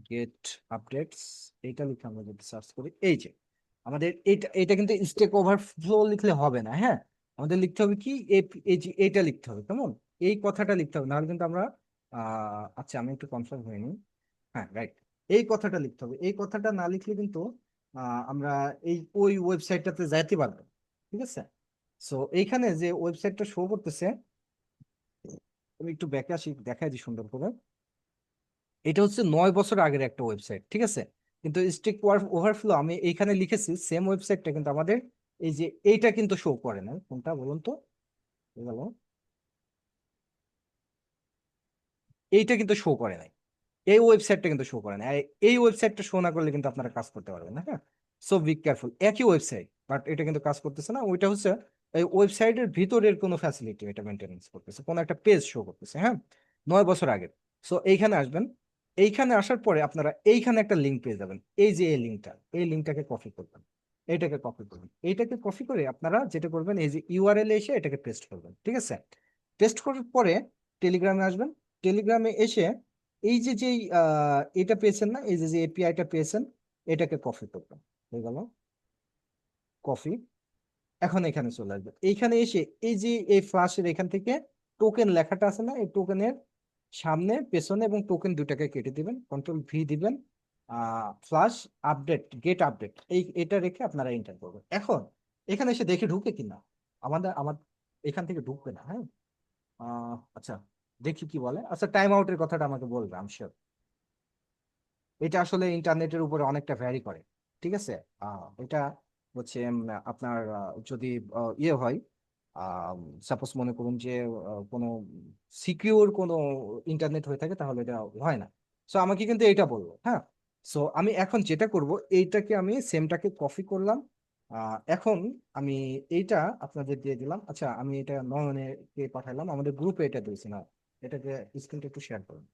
গেট আপডেটস, এইটা লিখে আমরা যদি সার্চ করি, এই যে আমাদের এটা এটা কিন্তু স্টেক ওভারফ্লো লিখলে হবে না, হ্যাঁ। আমাদের লিখতে হবে কি, এই যে এইটা লিখতে হবে, কেমন, এই কথাটা লিখতে হবে, নাহলে কিন্তু আমরা আচ্ছা আমি একটু কনফার্ম হয়ে নিই, হ্যাঁ, রাইট। এই কথাটা লিখতে হবে, এই কথাটা না লিখলে কিন্তু আমরা ওই ওয়েবসাইটটাতে যাইতে পারবো। ঠিক আছে, সো এইখানে যে ওয়েবসাইটটা শো করতেছে, আমি একটু ব্যাকে আসি, দেখাই দিই সুন্দর করে। এটা হচ্ছে 9 বছর আগের একটা ওয়েবসাইট, ঠিক আছে। কিন্তু স্ট্রিক ওভারফ্লো আমি এইখানে লিখেছি সেম ওয়েবসাইটটা, কিন্তু আমাদের এই যে এইটা কিন্তু শো করে না। কোনটা বলুন তো, গেল, এইটা কিন্তু শো করে নাই, এই ওয়েবসাইটটা কিন্তু শো করে না। এই ওয়েবসাইটটা শো না করলে কিন্তু আপনারা কাজ করতে পারবেন না, হ্যাঁ। সো বি কেয়ারফুল, একই ওয়েবসাইট, বাট এটা কিন্তু কাজ করতেছে না। ওইটা হচ্ছে এই ওয়েবসাইটের ভিতরের কোনো ফ্যাসিলিটি এটা মেনটেনেন্স করতেছে, কোনো একটা পেজ শো করতেছে, হ্যাঁ, 9 বছর আগের। সো এইখানে আসবেন, এইখানে আসার পরে আপনারা এইখানে একটা লিঙ্ক পেয়ে যাবেন, এই যে এই লিঙ্কটা, এই লিঙ্কটাকে কপি করবেন, এইটাকে কপি করবেন, এইটাকে কপি করে আপনারা যেটা করবেন এই যে ইউআরএল এসে এটাকে পেস্ট করবেন, ঠিক আছে? পেস্ট করার পরে টেলিগ্রামে আসবেন, টেলিগ্রামে এসে এই যে যেই এটা পেয়েছেন না, এই যে যে এপিআইটা পেয়েছেন, এটাকে কপি করবেন, হয়ে গেল কপি। এখন এখানে চলে আসবে, এইখানে এসে এই যে এই ফ্লাশের এখান থেকে টোকেন লেখাটা আছে না, এই টোকেনের সামনে পেছনে এবং টোকেন দুটাকে কেটে দিবেন, কন্ট্রোল ভি দিবেন, ফ্লাশ আপডেট গেট আপডেট এই এটা রেখে আপনারা এন্টার করবেন। এখন এখানে এসে দেখে ঢুকে কিনা, আমার এখান থেকে ঢুকবে না, হ্যাঁ। আচ্ছা, দেখি কি বলে। আচ্ছা, টাইম আউটের কথাটা আমাকে বলবে, আমি শিওর এটা আসলে ইন্টারনেটের উপরে অনেকটা ভ্যারি করে, ঠিক আছে? এটা হচ্ছে আপনার যদি ইয়ে হয়, সাপোজ মনে করুন যে কোনো সিকিউর কোনো ইন্টারনেট হয়ে থাকে তাহলে এটা হয় না। সো আমাকে কিন্তু এটা বলবো, হ্যাঁ। সো আমি এখন যেটা করব, এইটাকে আমি সেমটাকে কপি করলাম, এখন আমি এইটা আপনাদের দিয়ে দিলাম। আচ্ছা, আমি এটা নয়নকে পাঠালাম, আমাদের গ্রুপে এটা দিয়েছি না, এটাকে স্ক্রিনটা একটু শেয়ার করুন।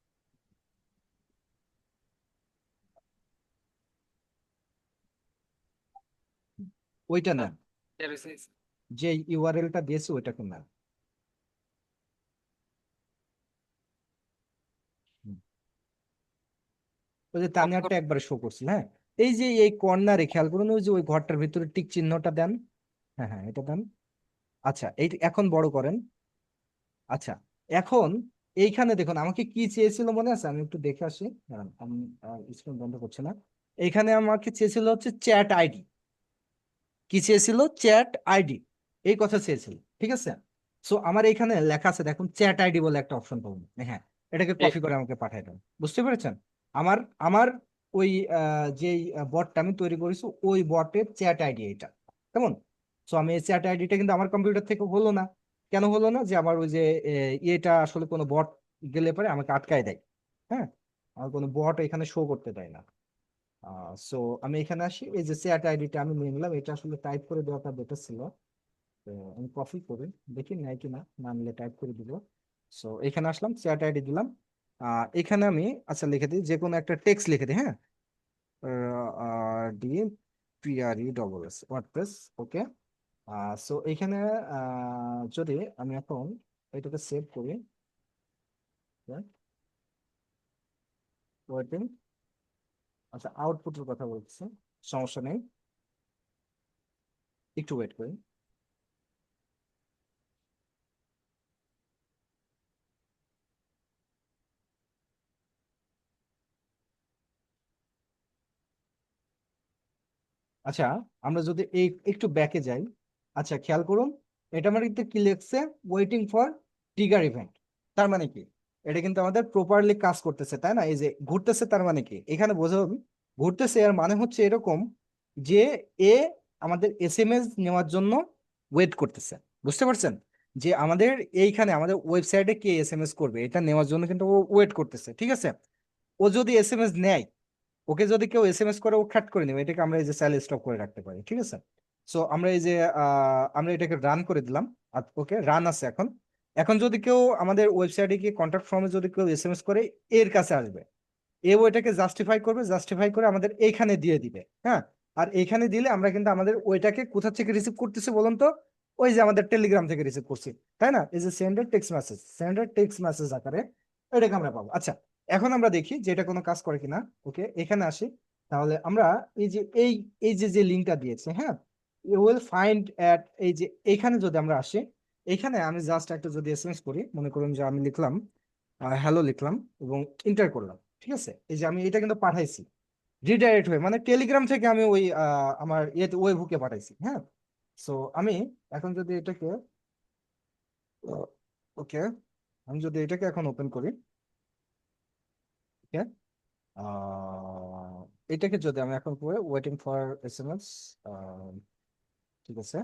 ওইটা না, There is a- যে ইউআরএলটা দিয়েছে ওইটাকে না। হুম। ওই যে copy তানিয়ারটা করে- একবার শো করছিল, হ্যাঁ। এই যে এই কর্নারে খেয়াল করুন, ওই যে ওই ঘরটার ভিতরে টিক চিহ্নটা দেন, হ্যাঁ হ্যাঁ এটা দেন। আচ্ছা, এই এখন বড় করেন। আচ্ছা, এখন এইখানে দেখুন আমাকে কি চেয়েছিল মনে আছে, আমি একটু দেখে আসি, দাঁড়ান, আমি স্ক্রিন বন্ধ করছি না। এইখানে আমাকে চেয়েছিল হচ্ছে চ্যাট আইডি, কি চেয়েছিল, চ্যাট আইডি, এই কথা চেয়েছিল, ঠিক আছে? সো আমার এখানে লেখা আছে দেখুন, চ্যাট আইডি বলে একটা অপশন পাবো, হ্যাঁ। এটাকে কপি করে আমাকে পাঠিয়ে দেন, বুঝতে পেরেছেন? আমার আমার ওই যেই বটটা আমি তৈরি করেছি, ওই বটের চ্যাট আইডি এটা, কেমন? সো আমি এই চ্যাট আইডিটা কিন্তু আমার কম্পিউটার থেকে হলো না। কেন হলো না? যে আমার ওই যে ইয়েটা আসলে কোনো বট গেলে পরে আমাকে আটকায় দেয়, হ্যাঁ। আমার কোনো বট এখানে শো করতে দেয় না। সো আমি এখানে আসি, এই যে চ্যাট আইডিটা আমি নিয়ে নিলাম, এটা আসলে টাইপ করে দেওয়াটা বেটার ছিল। তো আমি কপি করি, দেখি নেয় কিনা, না নিলে টাইপ করে দিব। সো এখানে আসলাম, চ্যাট আইডি দিলাম, এখানে আমি আচ্ছা লিখে দিই, যে কোনো একটা টেক্সট লিখে দিই, হ্যাঁ। D PRE double S WordPress, okay. So এখানে যদি আমি এখন এটাকে সেভ করি, ওয়েটিং, আচ্ছা আউটপুটের কথা বলছি, সমস্যা নেই, একটু ওয়েট করি। আচ্ছা, আমরা যদি এই একটু ব্যাকে যাই, আচ্ছা খেয়াল করুন, এটা আমার কিন্তু কি লিখছে, ওয়েটিং ফর ট্রিগার ইভেন্ট। তার মানে কি, এটা কিন্তু আমাদের প্রপারলি কাজ করতেছে, তাই না? এই যে ঘুরতেছে, তার মানে কি এখানে বোঝা হবে, ঘুরতেছে এর মানে হচ্ছে এরকম যে এ আমাদের এসএমএস নেওয়ার জন্য ওয়েট করতেছে, বুঝতে পারছেন? যে আমাদের এইখানে আমাদের ওয়েবসাইটে কে এসএমএস করবে এটা নেওয়ার জন্য কিন্তু ও ওয়েট করতেছে, ঠিক আছে? ও যদি এসএমএস নেয়, ওকে যদি কেউ এসএমএস করে, ও খ্যাট করে নেবে, এটাকে আমরা এই যে চাইলে স্টপ করে রাখতে পারি, ঠিক আছে? সো আমরা এই যে আমরা এটাকে রান করে দিলাম, ওকে রান আছে এখন। এখন যদি কেউ আমাদের ওয়েবসাইটে গিয়ে কন্ট্যাক্ট ফর্মে যদি কেউ এসএমএস করে, এর কাছে আসবে, এ ওইটাকে জাস্টিফাই করবে, জাস্টিফাই করে আমাদের এইখানে দিয়ে দিবে, হ্যাঁ। আর এইখানে দিলে আমরা কিন্তু আমাদের ওইটাকে কোথা থেকে রিসিভ করতেছি বলুন তো, ওই যে আমাদের টেলিগ্রাম থেকে রিসিভ করছি, তাই না? এই যে sender text message, sender text message আকারে এটাকে আমরা পাবো। আচ্ছা, এখন আমরা দেখি যে এটা কোনো কাজ করে কিনা, ওকে এখানে আসি। তাহলে আমরা এই যে এই যে যে লিঙ্কটা দিয়েছে, হ্যাঁ, ইউ উইল ফাইন্ড অ্যাট, এই যে এইখানে যদি আমরা আসি, এখানে আমি জাস্ট একটা যদি এসএমএস করি, মনে করুন যে আমি লিখলাম হ্যালো লিখলাম এবং ইন্টার করলাম, ঠিক আছে? এই যে আমি এটা কিন্তু পাঠাইছি রিডাইরেক্ট হয়ে, মানে টেলিগ্রাম থেকে আমি ওই আমার ইয়েতে ওয়েব হুকে পাঠাইছি, হ্যাঁ। সো আমি এখন যদি এটাকে, ওকে, আমি যদি এটাকে এখন ওপেন করি, ওকে, এটাকে যদি আমি এখন করে ওয়েটিং ফর এসএমএস, ঠিক আছে।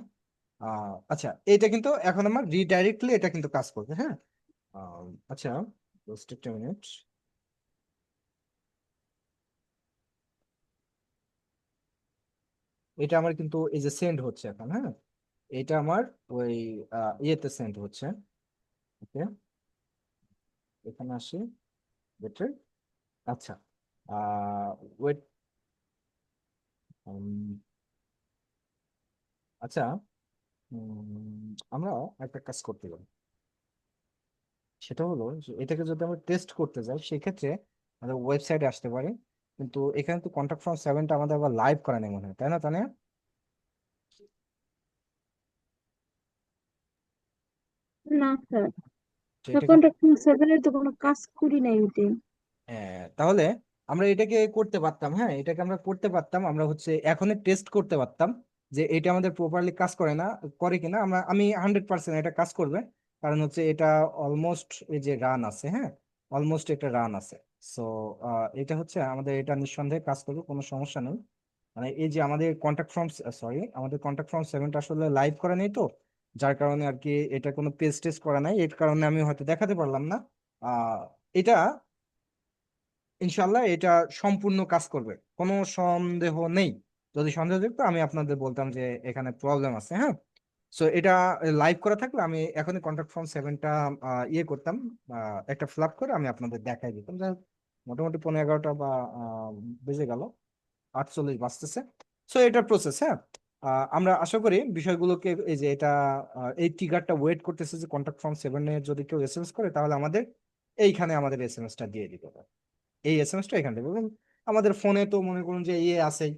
আচ্ছা, এটা কিন্তু এখন আমার রিডাইরেক্টলি এটা কিন্তু কাজ করবে, হ্যাঁ। আচ্ছা, জাস্ট একটা মিনিট, এটা আমার কিন্তু এই যে সেন্ড হচ্ছে এখন, হ্যাঁ, এটা আমার ওই ইয়েতে সেন্ড হচ্ছে। ওকে, এখানে আসি, বেটার। আচ্ছা, ওয়েট, আচ্ছা, আমরা একটা কাজ করতে পারি, সেটা হলো যে এটাকে যদি আমরা টেস্ট করতে যাই সেক্ষেত্রে আমাদের ওয়েবসাইটে আসতে পারি, কিন্তু এখানে তো কন্ট্যাক্ট ফর্ম 7টা আমাদের আবার লাইভ করা নেই মনে হয়, তাই না তানিয়া? না স্যার, তো এটাকে, এখন রাখুন 7-এর তো কোনো কাজ করি নাই ওইতে। হ্যাঁ, তাহলে আমরা এটাকে করতে পারতাম, হ্যাঁ, এটাকে আমরা করতে পারতাম, আমরা হচ্ছে এখনই টেস্ট করতে পারতাম যে এটা আমাদের প্রপারলি কাজ করে না, করে কিনা। আমি 100% এটা কাজ করবে, কারণ হচ্ছে এটা অলমোস্ট এই যে রান আছে, হ্যাঁ, অলমোস্ট এটা রান আছে। সো এটা হচ্ছে আমাদের, এটা নিঃসন্দেহে কাজ করবে, কোনো সমস্যা নেই। মানে এই যে আমাদের কন্ট্যাক্ট ফর্ম, সরি, আমাদের কন্ট্যাক্ট ফর্ম 7টা আসলে লাইভ করা নেই তো, যার কারণে আর কি এটা কোনো পেজ টেস্ট করা নাই, এর কারণে আমি হয়তো দেখাতে পারলাম না। এটা ইনশাল্লাহ এটা সম্পূর্ণ কাজ করবে, কোনো সন্দেহ নেই। যদি সন্দেহ থাকতো আমি আপনাদের বলতাম যে এখানে প্রবলেম আছে, হ্যাঁ। সো এটা লাইভ করা থাকলে আমি এখনই কন্ট্যাক্ট ফর্ম 7টা ইয়ে করতাম, একটা ফ্ল্যাপ করে আমি আপনাদের দেখাই দিতাম। যাই হোক, মোটামুটি 15-11টা বা বেজে গেল, 48 বাজতেছে। সো এটার প্রসেস, হ্যাঁ। আমরা আশা করি বিষয়গুলোকে, এই যে এটা এই ট্রিগারটা ওয়েট করতেছে যে কন্ট্যাক্ট ফর্ম 7-এ যদি কেউ এসএমএস করে তাহলে আমাদের এইখানে আমাদের এসএমএসটা দিয়ে দিতে হবে, এই এসএমএসটা এখান থেকে। এবং আমাদের ফোনে তো মনে করুন যে ইয়ে আছেই,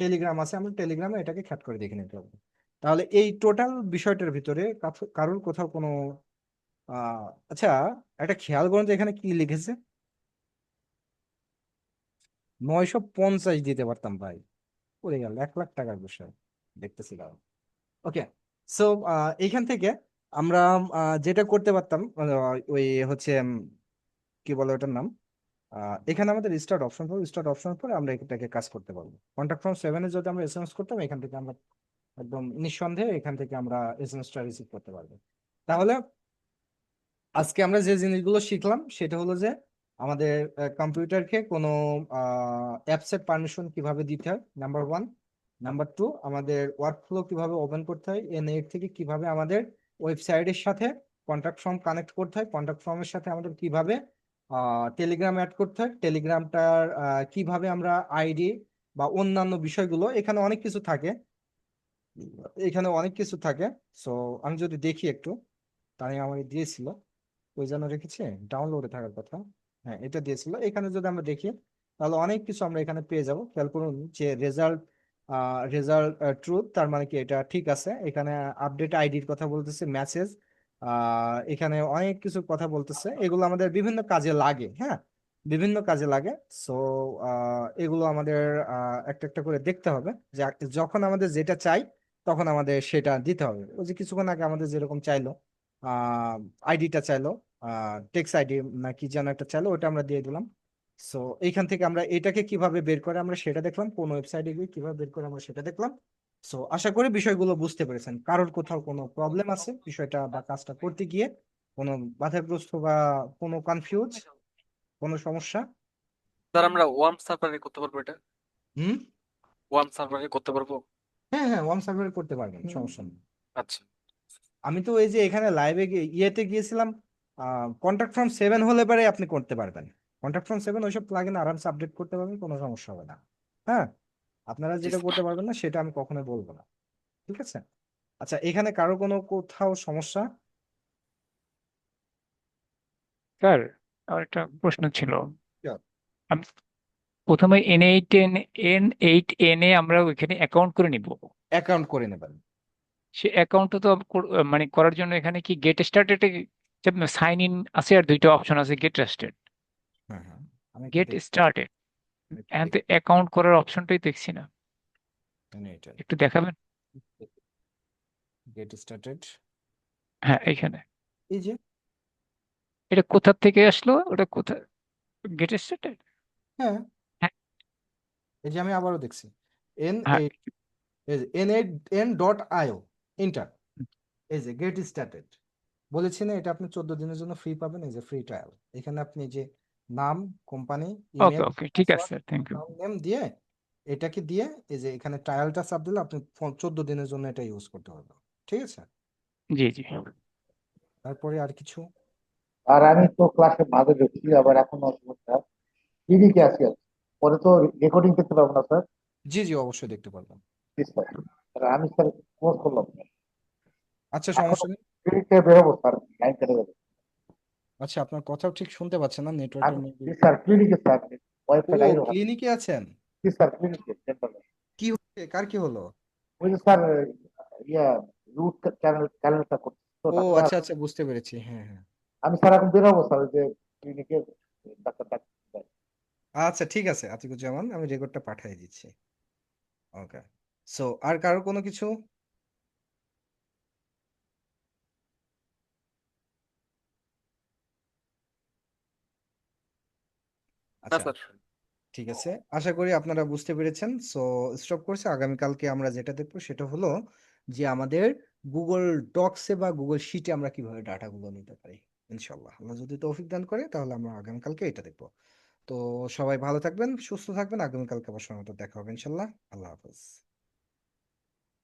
টেলিগ্রাম আছে, আমরা টেলিগ্রামে এটাকে খ্যাট করে দেখে নিতে হবে। তাহলে এই টোটাল বিষয়টার ভিতরে কারোর কোথাও কোনো আচ্ছা, একটা খেয়াল করুন তো এখানে কি লিখেছে, 950 দিতে পারতাম ভাই, পড়ে গেল 1 লাখ টাকার বিষয় দেখতেছিলাম। ওকে, সো এইখান থেকে আমরা যেটা করতে পারতাম, ওই হচ্ছে কি বলে ওটার নাম, এখানে আমাদের স্টার্ট অপশন পাবো, স্টার্ট অপশন পরে আমরা এটাকে কাজ করতে পারবো। কন্ট্যাক্ট ফর্ম 7-এ যদি আমরা এসএমএস করতাম, এখান থেকে আমরা একদম নিঃসন্দেহে এখান থেকে আমরা এসএমএসটা রিসিভ করতে পারবো। তাহলে আজকে আমরা যে জিনিসগুলো শিখলাম সেটা হলো যে আমাদের কম্পিউটারকে কোনো অ্যাপসের পারমিশন কিভাবে দিতে হয়, নাম্বার 1। নাম্বার 2, আমাদের ওয়ার্কফ্লো কিভাবে ওপেন করতে হয়, N8 থেকে কিভাবে আমাদের ওয়েবসাইটের সাথে কন্ট্যাক্ট ফর্ম কানেক্ট করতে হয়, কন্ট্যাক্ট ফর্মের সাথে আমাদের কিভাবে টেলিগ্রাম অ্যাড করতে হয়, টেলিগ্রামটার কিভাবে আমরা আইডি বা অন্যান্য বিষয়গুলো, এখানে অনেক কিছু থাকে, এখানে অনেক কিছু থাকে। সো আমি যদি দেখি একটু, তাই আমাকে দিয়েছিল, ওই জন্য রেখেছি, ডাউনলোডে থাকার কথা, হ্যাঁ এটা দিয়েছিল। এখানে যদি আমরা দেখি তাহলে অনেক কিছু আমরা এখানে পেয়ে যাব। খেয়াল করুন যে রেজাল্ট, রেজাল্ট ট্রুথ, তার মানে কি এটা ঠিক আছে। এখানে আপডেট আইডির কথা বলতেছে, মেসেজ, এখানে অনেক কিছু কথা বলতেছে, এগুলো আমাদের বিভিন্ন কাজে লাগে, হ্যাঁ, বিভিন্ন কাজে লাগে। সো এগুলো আমাদের একটা একটা করে দেখতে হবে, যে যখন আমাদের যেটা চাই তখন আমাদের সেটা দিতে হবে। ওই যে কিছুক্ষণ আগে আমাদের যেরকম চাইলো, আইডিটা চাইলো, টেক্সট আইডি না কি যেন একটা চাইলো, ওটা আমরা দিয়ে দিলাম। সো এইখান থেকে আমরা এটাকে কিভাবে বের করে আমরা সেটা দেখলাম, কোন ওয়েবসাইটে গিয়ে কিভাবে বের করে আমরা সেটা দেখলাম। সো আশা করি বিষয়গুলো বুঝতে পেরেছেন। কারোর কোথাও কোনো প্রবলেম আছে বিষয়টা বা কাজটা করতে গিয়ে, কোনো বাধাগ্রস্ত বা কোনো কনফিউজ, কোনো সমস্যা? স্যার আমরা ওয়ার্ম সার্ভারে করতে পারবো এটা? হুম, ওয়ার্ম সার্ভারে করতে পারবো? হ্যাঁ হ্যাঁ, ওয়ান সার্ভারে করতে পারবেন, সমস্যা নেই। আচ্ছা। আমি তো এই যে এখানে লাইভে ইয়েতে গিয়েছিলাম, কন্ট্যাক্ট ফর্ম 7 হলে পরে আপনি করতে পারবেন। কন্ট্যাক্ট ফর্ম 7 ওইসব প্লাগইন আরামসে আপডেট করতে পারবেন, কোনো সমস্যা হবে না। হ্যাঁ, আপনারা জি যেটা স্যার। করতে পারবেন না সেটা আমি কখনোই বলবো না, ঠিক আছে? আচ্ছা, এখানে কারো কোনো কোথাও সমস্যা? স্যার, আমার একটা প্রশ্ন ছিল। Sure. আমি প্রথমে N8N আমরা ওইখানে অ্যাকাউন্ট করে নিব। অ্যাকাউন্ট করে নেবেন। সে অ্যাকাউন্টটা তো মানে করার জন্য এখানে কি গেট স্টার্টেড সাইন ইন আছে, আর দুইটা অপশন আছে, গেট স্টার্টেড, হ্যাঁ হ্যাঁ, আমি একটু গেট দেখি, স্টার্টেড। আমি একটু এখন তো দেখি। অ্যাকাউন্ট করার অপশনটাই দেখছি না, এটা একটু দেখাবেন? গেট স্টার্টেড, হ্যাঁ, এখানে এই যে, এটা কোথা থেকে আসলো, ওটা কোথা, গেট স্টার্টেড? হ্যাঁ, হ্যাঁ, এই যে আমি আবারও দেখছি, এন হ্যাঁ, এইট, N8N.io, ইন্টার, এই যে গেট স্টার্টেড। বলেছি না, এটা আপনি 14 দিনের জন্য ফ্রি পাবেন, এই যে ফ্রি ট্রায়াল। এখানে আপনি যে নাম, কোম্পানি, ওকে ইমেল, ওকে, ঠিক আছে password, sir, thank you. Account name দিয়ে এটাকে দিয়ে এই যে এখানে ট্রায়ালটা চাপ দিলে আপনি 14 দিনের জন্য এটা ইউজ করতে পারবেন। ঠিক আছে, জি জি। তারপরে আর কিছু? আর আমি তো ক্লাসে ভাগে ঢুকছি, আবার এখন অসুবিধা ক্লিনিকে আছি আর কি। পরে তো রেকর্ডিং করতে পারবো না স্যার। জি জি, অবশ্যই দেখতে পারবেন। জি স্যার। স্যার, আমি স্যার ক্লোজ করলাম না। আচ্ছা, এখন সমস্যা নেই। ক্লিনিকে বেরোবো স্যার, লাইন কেটে যাবে। আচ্ছা, আপনার কথাও ঠিক শুনতে পাচ্ছেন না, নেটওয়ার্কের আমি মেবি। জি স্যার ক্লিনিকে স্যার, ও, ওয়াইফাই আইরো। ক্লিনিকে আছেন? জি স্যার ক্লিনিকে সেন্টারে। কি হচ্ছে, কার কি হলো? ওই যে স্যার, ইয়া রুট চ্যানেলটা করছে তো ও ডাক্তার। আচ্ছা আচ্ছা, বুঝতে পেরেছি, হ্যাঁ হ্যাঁ। আমি স্যার এখন বেরোবো স্যার, ওই যে ক্লিনিকে ডাক্তার। আচ্ছা ঠিক আছে আতিকুজ্জামান, আমি রেকর্ডটা পাঠিয়ে দিচ্ছি। ওকে। সো আর কারো কোনো কিছু? না আচ্ছা স্যার। ঠিক আছে, আশা করি আপনারা বুঝতে পেরেছেন। সো স্টপ করছে, আগামীকালকে আমরা যেটা দেখবো সেটা হলো যে আমাদের গুগল ডক্সে বা গুগল শিটে আমরা কিভাবে ডাটাগুলো নিতে পারি। ইনশাল্লাহ আল্লাহ যদি তৌফিক দান করে তাহলে আমরা আগামীকালকে এটা দেখবো। তো সবাই ভালো থাকবেন, সুস্থ থাকবেন, আগামীকালকে আবার সময় মতো দেখা হবে ইনশাল্লাহ। আল্লাহ হাফেজ।